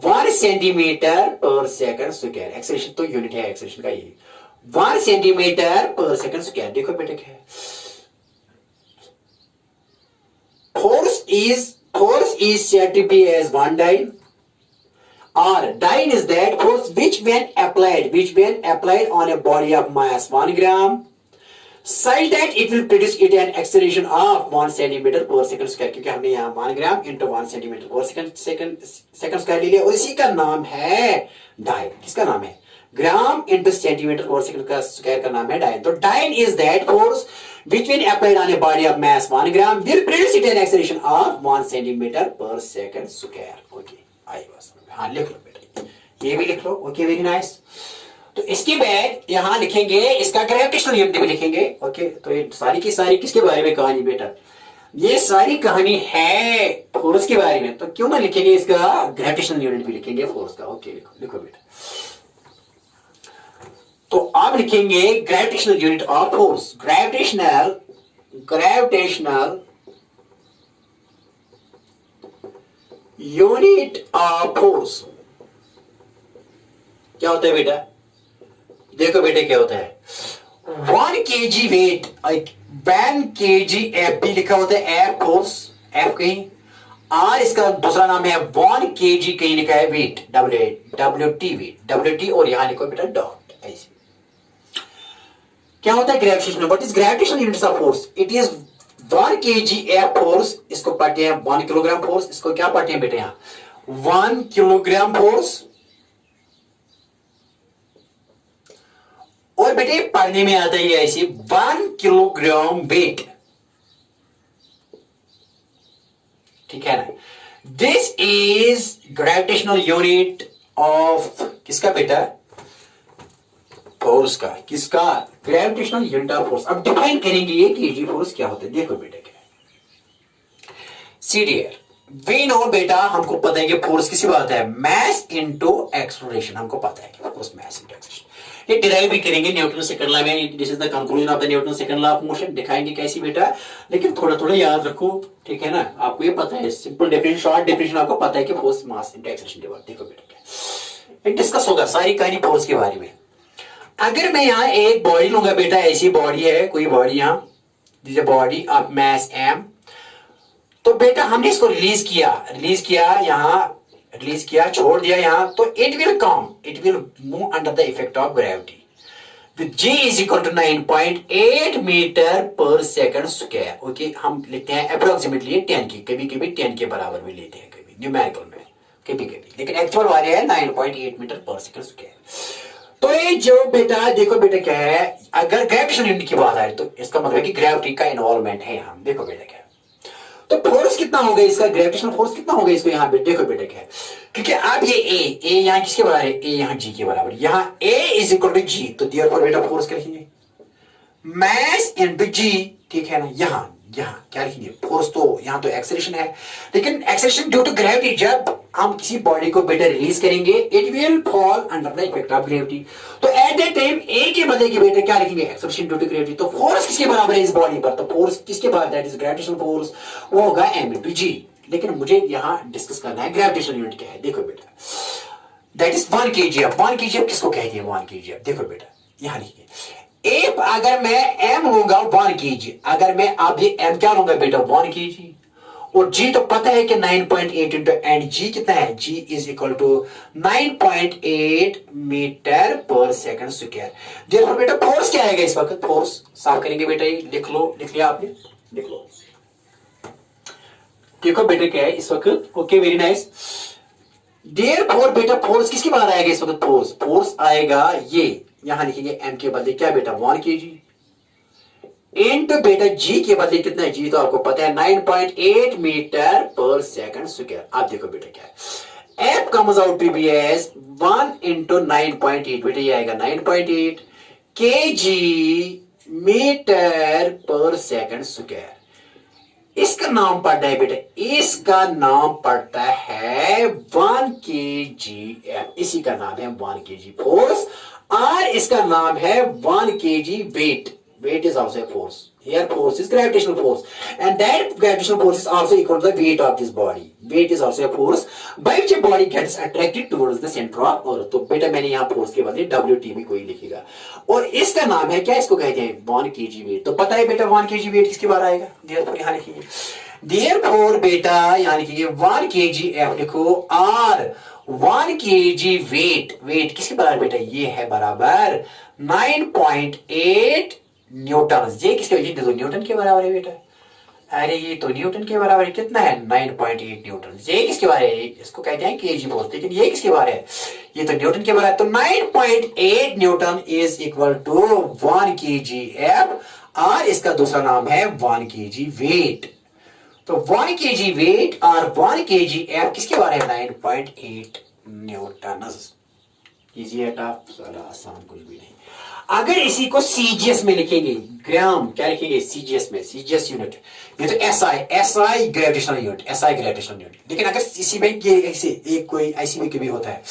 1 centimetre per second square. Acceleration तो unit है acceleration का ये 1 centimetre per second square. देखो बेटा क्या है, is said to be as one dyne, or dyne is that force which when applied on a body of mass 1 gram, such that it will produce it an acceleration of 1 centimeter per second square, क्योंकि हमने यहाँ 1 gram into 1 centimetre per second square ले लिया, और इसी का नाम है डाइन. किसका नाम है? Gram into centimetre per second का स्क्वायर का नाम है डाइन. तो dyne is that force which when applied on a body of mass 1 gram will produce it an acceleration of 1 centimeter per second square. Okay, आई बस. हाँ लिख लो बेटा, ये भी लिख लो. Okay, very nice. तो इसके बाद यहां लिखेंगे इसका ग्रेविटेशनल यूनिट भी लिखेंगे. ओके, तो ये सारी की सारी किसके बारे में कहानी बेटा? ये सारी कहानी है फोर्स के बारे में, तो क्यों ना लिखेंगे इसका ग्रेविटेशनल यूनिट भी लिखेंगे फोर्स का. ओके, लिखो बेटा. तो आप लिखेंगे gravitational unit of force. Gravitational unit of force क्या होता है बेटा? देखो बेटे क्या होता है. 1 kg वेट, 1 kg एफ भी लिखा होता है, एफ फोर्स, एफ कहीं, और इसका दूसरा नाम है 1 kg कहीं लिखा है वेट, डब्ल्यू टी, और यहां लिखो बेटा डॉट. ऐसे क्या होता है gravitational? What is gravitational units of force? It is 1 kg F force, इसको पढ़ते हैं 1 किलोग्राम फोर्स. इसको क्या पढ़ते हैं बेटे? यहां 1 किलोग्राम फोर्स. और बेटे पढ़ने में आता है ऐसे 1 किलोग्राम वेट. ठीक है ना? This is gravitational unit of किसका बेटा? फोर्स का. किसका? Gravitational unit of force. अब डिफाइन करेंगे ये केजी फोर्स क्या होता है. देखो बेटा क्या है. सी डियर, वी नो बेटा, हमको पता है कि फोर्स किसी बात है मैस इनटू एक्सेलरेशन. हमको पता है कि फोर्स मैस इनटू एक्सेलरेशन. ये डिराइव भी करेंगे न्यूटन सेकंड लॉ में. This is the conclusion of the Newton second law of motion. दिखाएंगे कैसी बेटा, लेकिन थोड़ा थोड़ा याद रखो. ठीक है ना? आपको ये पता है, सिंपल डेफिनेशन, शॉर्ट डेफिनेशन आपको पता है कि force mass into acceleration divide. देखो बेटा क्या ये डिस्कस होगा सारी कहानी फोर्स के बारे में. अगर मैं यहाँ एक बॉडी लूंगा बेटा, ऐसी बॉडी है कोई बॉडी, यहाँ this body of mass m, तो बेटा हमने इसको रिलीज किया यहाँ, रिलीज किया, छोड़ दिया यहाँ, तो it will move under the effect of gravity with g is equal to 9.8 metre per second square. Okay, हम लिखते हैं अप्रोक्सीमेटली 10 की, कभी कभी 10 के बराबर भी लेते हैं कभी न्यूमेरिकल में, कभी लेकिन एक्चुअल वाले है 9.8 मीटर पर सेकंड स्क्वायर. तो ये जो बेटा देखो बेटा क्या है, अगर ग्रेविटेशनल यूनिट की बात आए तो इसका मतलब है कि ग्रेविटी का इन्वॉल्वमेंट है यहाँ. देखो बेटा क्या है, तो फोर्स कितना होगा इसका, ग्रेविटेशनल फोर्स कितना होगा इसको यहाँ पे. देखो बेटा क्या है, क्योंकि अब ये ए यहाँ किसके बराबर है? ए यहाँ जी के बराबर. यहाँ ए इज इक्वल टू जी, तो देयरफॉर बेटा फोर्स क्या लिखेंगे? मैस इनटू जी. ठीक है ना? यहाँ क्या लिखेंगे? फोर्स. तो यहाँ तो एक्सेलरेशन है, लेकिन एक्सेलरेशन ड्यू टू ग्रेविटी. जब हम किसी बॉडी को बेटा रिलीज करेंगे, it will fall under the effect of gravity. तो एट दैट टाइम ए के बदले के बेटा क्या लिखेंगे? Acceleration due to gravity. तो फोर्स किसके बराबर है इस बॉडी पर? तो फोर्स किसके बराबर? दैट इज ग्रेविटेशनल फोर्स, वो होगा एम इनटू जी. लेकिन मुझे यहाँ डिस्कस करना है ग्रेविटेशनल यूनिट क्या है. देखो बेटा, दैट इज 1 kg. 1 kg किसको कहते हैं? 1 kg. देखो बेटा यहाँ लिखिए, एक अगर मैं m लूंगा 1 kg, अगर मैं अब ये m क्या लूंगा बेटा? 1 kg, और g तो पता है कि 9.8 इंटू एंड g कितना है? g is equal to 9.8 metre per second square. देखो बेटा फोर्स क्या आएगा इस वक्त? फोर्स साफ करेंगे बेटा, ये लिख लिया आपने, लिख लो. देखो बेटा क्या है इस वक्त. Okay, very nice. देयरफॉर बेटा फोर्स किसके बाहर आएगा इस वक्त? फोर्स आएगा ये, यहां लिखेंगे m के बदले क्या बेटा? 1 kg इनटू बेटा g के बदले कितना है? g तो आपको पता है 9.8 मीटर पर सेकंड स्क्वायर. आप देखो बेटा क्या है, f comes out to be as 1 into 9.8. बेटा ये आएगा 9.8 kg metre per second square. इसका नाम पड़ता है बेटा, इसका नाम पड़ता है 1 kg. इसी का नाम है 1 kg फोर्स, और इसका नाम है 1 kg weight. Weight is also a force. Here force is gravitational force, and that gravitational force is also equal to the weight of this body. Weight is also a force by which a body gets attracted towards the center of earth. तो बेटा मैंने यहाँ force के बदले WT भी कोई लिखेगा, और इसका नाम है क्या? इसको कहते हैं 1 kg weight. तो पता है बेटा 1 kg weight किसके बारे आएगा? यहाँ लिखिए, देयरफॉर बेटा यानी कि 1 kg एफ लिखो और 1 kg वेट किसके बराबर बेटा, ये है बराबर 9.8 न्यूटन। ये किसके, ये तो न्यूटन के बराबर है बेटा। अरे ये तो न्यूटन के बराबर है, कितना है 9.8 न्यूटन। ये किसके बारे है, इसको कहते हैं केजी बोलते हैं, लेकिन ये किसके बारे है, ये तो न्यूटन के बारे है। तो 9.8 newton is equal to 1 kg F और इसका दूसरा नाम है 1 kg वेट। तो 1 kg वेट और 1 kg एफ किसके बारे है, 9.8 न्यूटन। इजी है, टफ, आसान कुछ भी नहीं। अगर इसी को सीजीएस में लिखेंगे, ग्राम क्या लिखेंगे सीजीएस में, सीजीएस यूनिट, ये तो SI gravitational unit, SI gravitational unit. लेकिन अगर इसी में ये ऐसे एक कोई ऐसी में कभी होता है,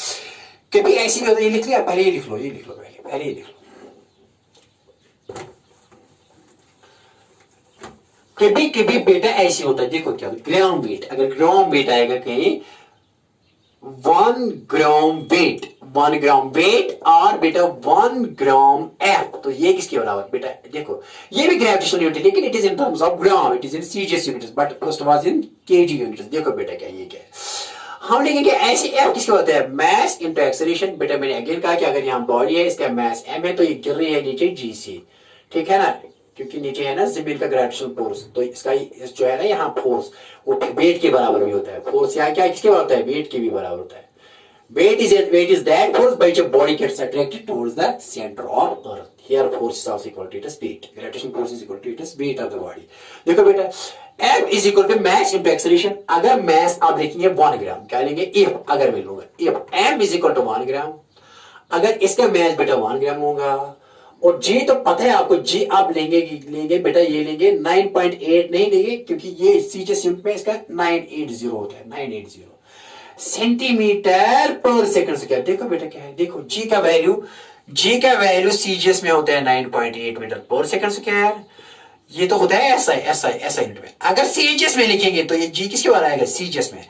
कभी ऐसी में होता है, ये लिख लिया, पहले ये लिख लो, ये लिख लो, पहले ये लिख लो। कभी कभी बेटा ऐसी होता है, देखो क्या ग्राम वेट, अगर ग्राम वेट आएगा कहीं 1 ग्राम वेट, 1 ग्राम वेट और बेटा 1 ग्राम एफ, तो ये किसके बराबर बेटा, देखो ये भी ग्रेविटेशनल यूनिट है, लेकिन it is in terms of gram, it is in CGS units, but first was in KG units. देखो बेटा क्या ये क्या है, हम लिखेंगे ऐसे एफ किसके होता है, मैस इनटू एक्सेलरेशन। बेटा मैंने अगेन कहा कि अगर यहाँ बॉडी है, इसका मैस एम है, तो ये गिर रही है नीचे जी सी, ठीक है ना, क्योंकि नीचे है ना जमीन का ग्रेविटेशनल फोर्स, तो इसका जो है ना यहाँ फोर्स वो वेट के बराबर भी होता है। फोर्स यहाँ क्या किसके बराबर होता है, वेट के भी बराबर होता है। Weight is that force by which a body gets attracted towards the center of earth. Here force is also equal to its weight. Gravitational force is equal to its weight of the body. देखो बेटा F is equal to mass into acceleration. अगर mass आप देखेंगे 1 ग्राम, क्या लेंगे if, अगर मैं लूंगा if M is equal to 1 ग्राम, अगर इसका mass बेटा 1 ग्राम होगा, और G तो पता है आपको, G आप लेंगे बेटा, ये लेंगे 9.8 नहीं लेंगे, क्योंकि ये सीजीएस यूनिट में इसका 980 होता है, 980 सेंटीमीटर पर सेकंड स्क्वायर। देखो बेटा क्या है, देखो जी का वैल्यू सीजीएस में होता है 9.8 मीटर पर सेकंड स्क्वायर, ये तो होता है एसआई यूनिट में। अगर सीजीएस में लिखेंगे तो ये जी किसके बराबर आएगा, सीजीएस में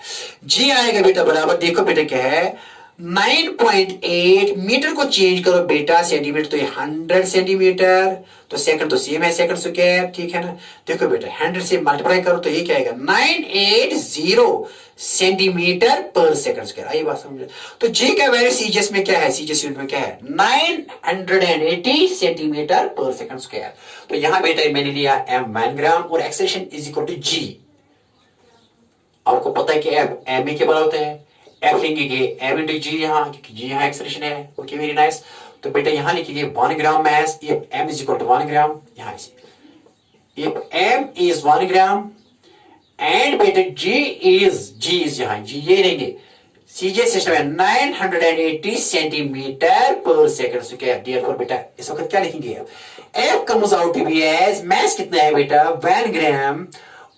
जी आएगा बेटा बराबर, देखो बेटा क्या है 9.8 मीटर को चेंज करो बेटा सेंटीमीटर, तो ये 100 सेंटीमीटर, तो सेकंड तो सेम है सेकंड स्क्वायर, ठीक है ना। देखो बेटा 100 से मल्टीप्लाई करो तो ये क्या आएगा 980 सेंटीमीटर पर सेकंड स्क्वायर। आइए बात समझ। तो जी का वैल्यू सीजीएस में क्या है, सीजीएस यूनिट में क्या है 980 सेंटीमीटर पर सेकंड स्क्वायर। तो यहां बेटा मैंने लिया एम 1 ग्राम और एक्सेलरेशन इज इक्वल टू जी। आपको पता है कि एम ए के बराबर होता है, एफ लिखेंगे एम इंटू जी, यहाँ क्योंकि जी यहाँ एक्सप्रेशन है। Okay very nice. तो बेटा यहाँ लिखेंगे 1 gram mass, if m is equal to 1 gram, यहाँ से if m is 1 gram and बेटा जी इज यहाँ जी ये लेंगे, सीजीएस सिस्टम है 980 centimetre per second square. Therefore बेटा इस वक्त क्या लिखेंगे, F comes out to be as mass कितना है बेटा 1 ग्राम।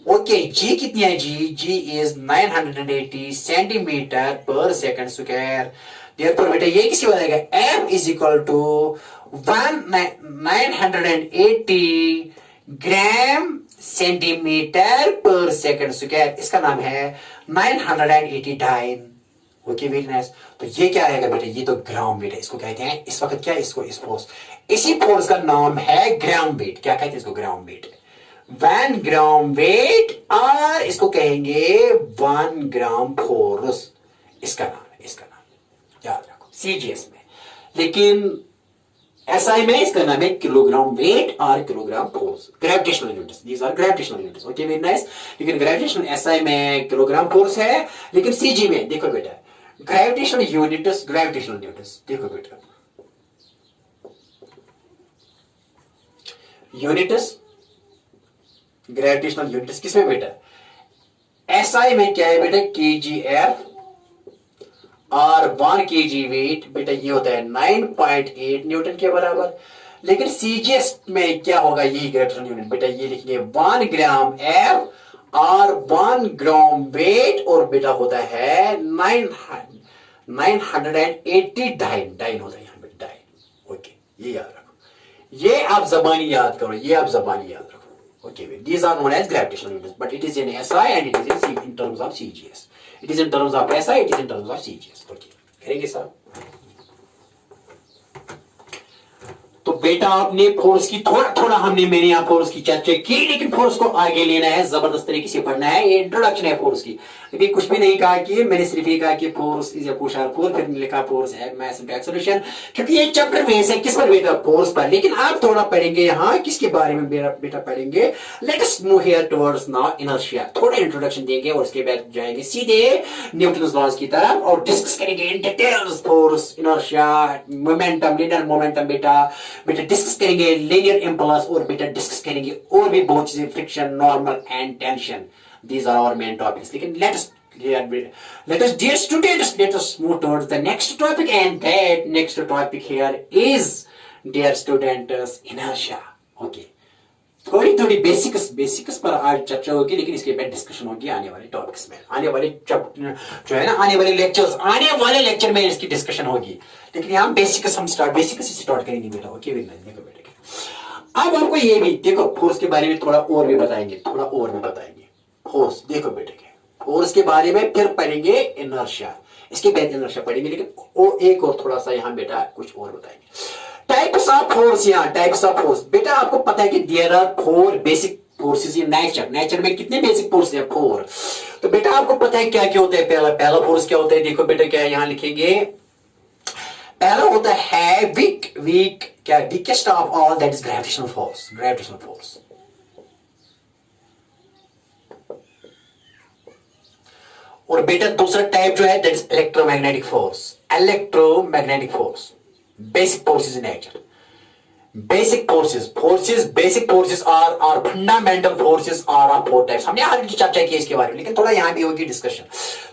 ओके जी कितनी है, g is 980 centimetre per second square. Therefore बेटा ये किसके बनेगा, M is equal to 980 gram centimetre per second square. इसका नाम है 980 डाइन। Okay very nice. तो ये क्या आएगा बेटा, ये तो ग्राम वेट है, इसको कहते हैं इस वक्त क्या, इसको इस फोर्स, इसी फोर्स का नाम है ग्राम वेट। क्या कहते हैं इसको, ग्राम वेट, 1 ग्राम वेट, और इसको कहेंगे 1 ग्राम फोर्स, इसका नाम याद रखो सीजीएस में। लेकिन एसआई में इसका नाम है किलोग्राम वेट और kilogram force, gravitational units, these are gravitational units. Okay very nice. लेकिन ग्रेविटेशनल एसआई में किलोग्राम फोर्स है, लेकिन सीजी में देखो बेटा ग्रेविटेशनल यूनिट्स, देखो बेटा यूनिट्स, ग्रेविटेशनल यूनिट्स किसमें बेटा, एसआई में क्या है बेटा केजीएफ और 1 kg वेट, बेटा ये होता है 9.8 न्यूटन के बराबर। लेकिन सीजीएस में क्या होगा, यही ग्रेविटेशनल यूनिट बेटा, ये लिखेंगे 1 ग्राम एफ और 1 ग्राम वेट, और बेटा होता है 980 डाइन होता है यहाँ पे डाइन। ओके ये याद रखो, ये आप जबानी याद करो, Okay, these are known as gravitational units, but it is in SI and it is in terms of CGS. It is in terms of SI, it is in terms of CGS. Okay, करेंगे साहब। तो बेटा आपने force की थोड़ा थोड़ा मैंने यहाँ फोर्स की चर्चा की, लेकिन फोर्स को आगे लेना है, जबरदस्त तरीके से पढ़ना है। ये इंट्रोडक्शन है फोर्स की। अभी कुछ भी नहीं कहा कि मैंने सिर्फ ये कहा कि फोर्स इज ए पुश और पुल, फिर लिखा फोर्स है मास इनटू एक्सेलरेशन, क्योंकि ये चैप्टर बेस है किस पर बेटा, फोर्स पर। लेकिन आप थोड़ा पढ़ेंगे यहाँ किसके बारे में बेटा पढ़ेंगे, let us move here towards now inertia. थोड़ा इंट्रोडक्शन देंगे और उसके बाद जाएंगे सीधे न्यूटन्स लॉज की तरफ और डिस्कस करेंगे in details force, inertia, momentum, linear momentum बेटा डिस्कस करेंगे, लीनियर इंपल्स, और बेटा डिस्कस करेंगे और भी बहुत चीजें, friction, normal and tension. These are our main topics. लेकिन let us dear students, let us move towards the next topic, and that next topic here is dear students inertia. Okay. थोड़ी basics पर आज चर्चा होगी, लेकिन इसके बाद discussion होगी आने वाले टॉपिक्स में, आने वाले जो है ना आने वाले लेक्चर में इसकी डिस्कशन होगी। लेकिन यहाँ बेसिक्स हम स्टार्ट करेंगे बेटा। ओके देखो बेटा, अब आपको ये भी देखो फोर्स के बारे में थोड़ा और भी बताएंगे, फोर्स देखो बेटे के फोर्स के बारे में, फिर पढ़ेंगे इनर्शिया, इसके बाद इनर्शिया पढ़ेंगे। लेकिन एक और थोड़ा सा यहाँ बेटा कुछ और बताएंगे। टाइप्स ऑफ फोर्स, यहाँ टाइप्स ऑफ फोर्स बेटा आपको पता है कि there are 4 basic forces in nature में कितने बेसिक फोर्स है, 4। तो बेटा आपको पता है क्या क्या होता है। पहला फोर्स क्या होता है, देखो बेटा क्या यहाँ लिखेंगे, पहला होता है weakest of all, that is gravitational force. और बेटा दूसरा टाइप जो है that is electromagnetic force. Basic forces in nature, basic forces are fundamental forces are of 4 types. हमने हर चर्चा की इसके बारे में, लेकिन थोड़ा यहाँ भी होगी डिस्कशन,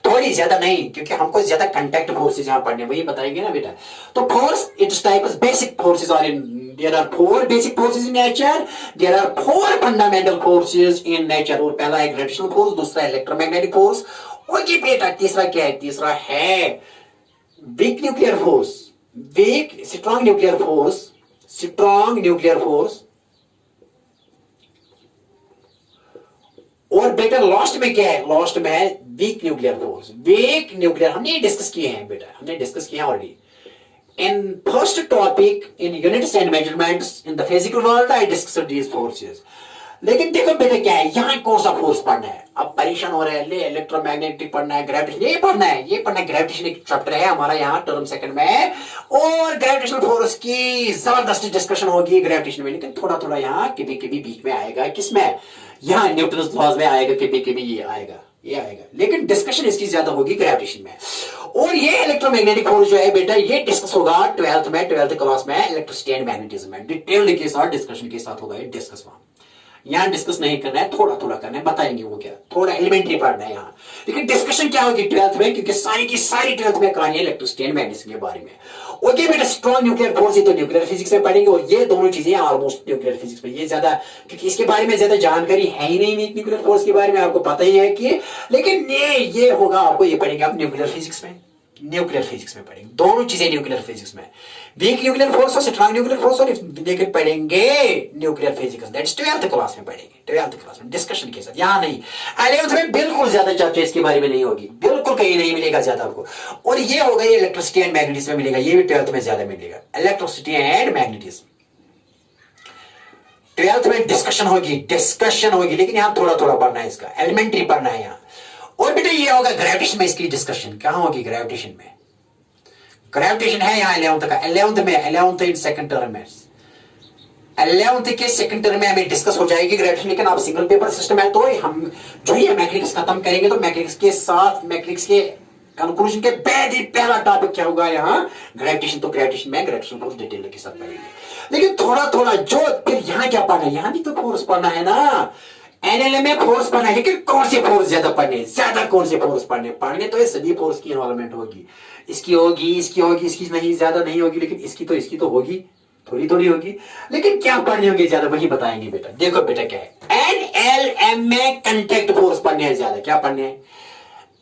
थोड़ी ज्यादा नहीं, क्योंकि हमको ज्यादा कांटेक्ट फोर्सेस यहाँ पढ़ने, वही बताएंगे ना बेटा। तो force its type of basic forces are in, there are 4 basic forces in nature, there are 4 fundamental forces in nature. और पहला है ग्रेविटेशनल फोर्स, दूसरा इलेक्ट्रोमैग्नेटिक फोर्स, ओके बेटा तीसरा क्या है, तीसरा है weak nuclear force, strong nuclear force. और बेटा लास्ट में क्या है, लास्ट में है वीक न्यूक्लियर फोर्स। हमने डिस्कस किए हैं बेटा, already in first topic in units and measurements in the physical world I discussed these forces. लेकिन देखो बेटा क्या है, यहाँ कौन सा फोर्स पढ़ना है। अब परेशान हो रहे हैं, ले इलेक्ट्रोमैग्नेटिक पढ़ना है, ग्रेविटेशन ये पढ़ना है, ग्रेविटेशन एक चैप्टर है हमारा यहाँ टर्म सेकंड में, और ग्रेविटेशनल फोर्स की जबरदस्त डिस्कशन होगी ग्रेविटेशन में। लेकिन थोड़ा थोड़ा यहाँ कभी बीच में आएगा, किसमें, यहाँ न्यूटन्स लॉज में आएगा, कभी ये आएगा। लेकिन डिस्कशन इसकी ज्यादा होगी ग्रेविटेशन में। और ये इलेक्ट्रोमैग्नेटिक फोर्स जो है बेटा ये डिस्कस होगा 12th क्लास में इलेक्ट्रिसिटी एंड मैग्नेटिज्म में, डिटेल्ड के साथ डिस्कशन के साथ होगा ये डिस्कस। वहां यहाँ डिस्कस नहीं करना है, थोड़ा करना है, बताएंगे वो क्या, थोड़ा एलिमेंट्री पढ़ना है यहाँ। लेकिन डिस्कशन क्या होगी 12th में, क्योंकि सारी की सारी 12th में कहानी है इलेक्ट्रिसिटी एंड मैग्नेटिज्म के बारे में। ओके बेटा स्ट्रॉन्ग न्यूक्लियर फोर्स तो न्यूक्लियर फिजिक्स में पढ़ेंगे, और ये दोनों चीजें ऑलमोस्ट न्यूक्लियर फिजिक्स में, ये ज्यादा क्योंकि इसके बारे में ज्यादा जानकारी है ही नहीं न्यूक्लियर फोर्स के बारे में, आपको पता ही है कि, लेकिन ये होगा आपको, ये पढ़ेंगे आप न्यूक्लियर फिजिक्स में पढ़ेंगे, दोनों चीजें न्यूक्लियर फिजिक्स में, वीक न्यूक्लियर फोर्स और स्ट्रॉन्ग न्यूक्लियर फोर्स, और लेकिन पढ़ेंगे nuclear physics, that's 12th class में पढ़ेंगे, 12th क्लास में डिस्कशन के साथ। यहाँ नहीं, 11th में बिल्कुल ज्यादा चर्चा इसके बारे में नहीं होगी, बिल्कुल कहीं नहीं मिलेगा ज्यादा आपको। और ये होगा ये इलेक्ट्रिसिटी एंड मैग्नेटिज्म में मिलेगा, ये भी 12th में ज्यादा मिलेगा, इलेक्ट्रिसिटी एंड मैग्नेटिज्म 12th में डिस्कशन होगी, लेकिन यहाँ थोड़ा पढ़ना है, इसका एलिमेंट्री पढ़ना है यहाँ। और बेटा ये होगा ग्रेविटेशन में, इसकी डिस्कशन कहां होगी, ग्रेविटेशन है यहाँ 11th का, 11th इन सेकंड टर्म में, 11th के सेकंड टर्म में हमें डिस्कस हो जाएगी ग्रेविटेशन। लेकिन आप सिंगल पेपर सिस्टम है, तो हम जो ये मैट्रिक्स खत्म करेंगे, तो मैट्रिक्स के कंक्लूजन के बाद ही पहला टॉपिक क्या होगा यहाँ, ग्रेविटेशन। तो ग्रेविटेशन में ग्रेविटेशन फोर्स डिटेल के साथ पढ़ेंगे। लेकिन थोड़ा जो फिर यहाँ क्या पढ़ना है, यहाँ भी तो फोर्स पढ़ना है ना, एनएलएम में फोर्स पढ़ना है, लेकिन कौन से फोर्स ज्यादा कौन से फोर्स पढ़ने तो ये सभी फोर्स की इन्वॉल्वमेंट होगी, इसकी नहीं ज्यादा नहीं होगी, लेकिन इसकी तो होगी, थोड़ी होगी। लेकिन क्या पढ़ने होंगे ज्यादा, वही बताएंगे बेटा। देखो बेटा क्या है, एनएलएम में कांटेक्ट फोर्स पढ़ने हैं ज्यादा, क्या पढ़ने हैं,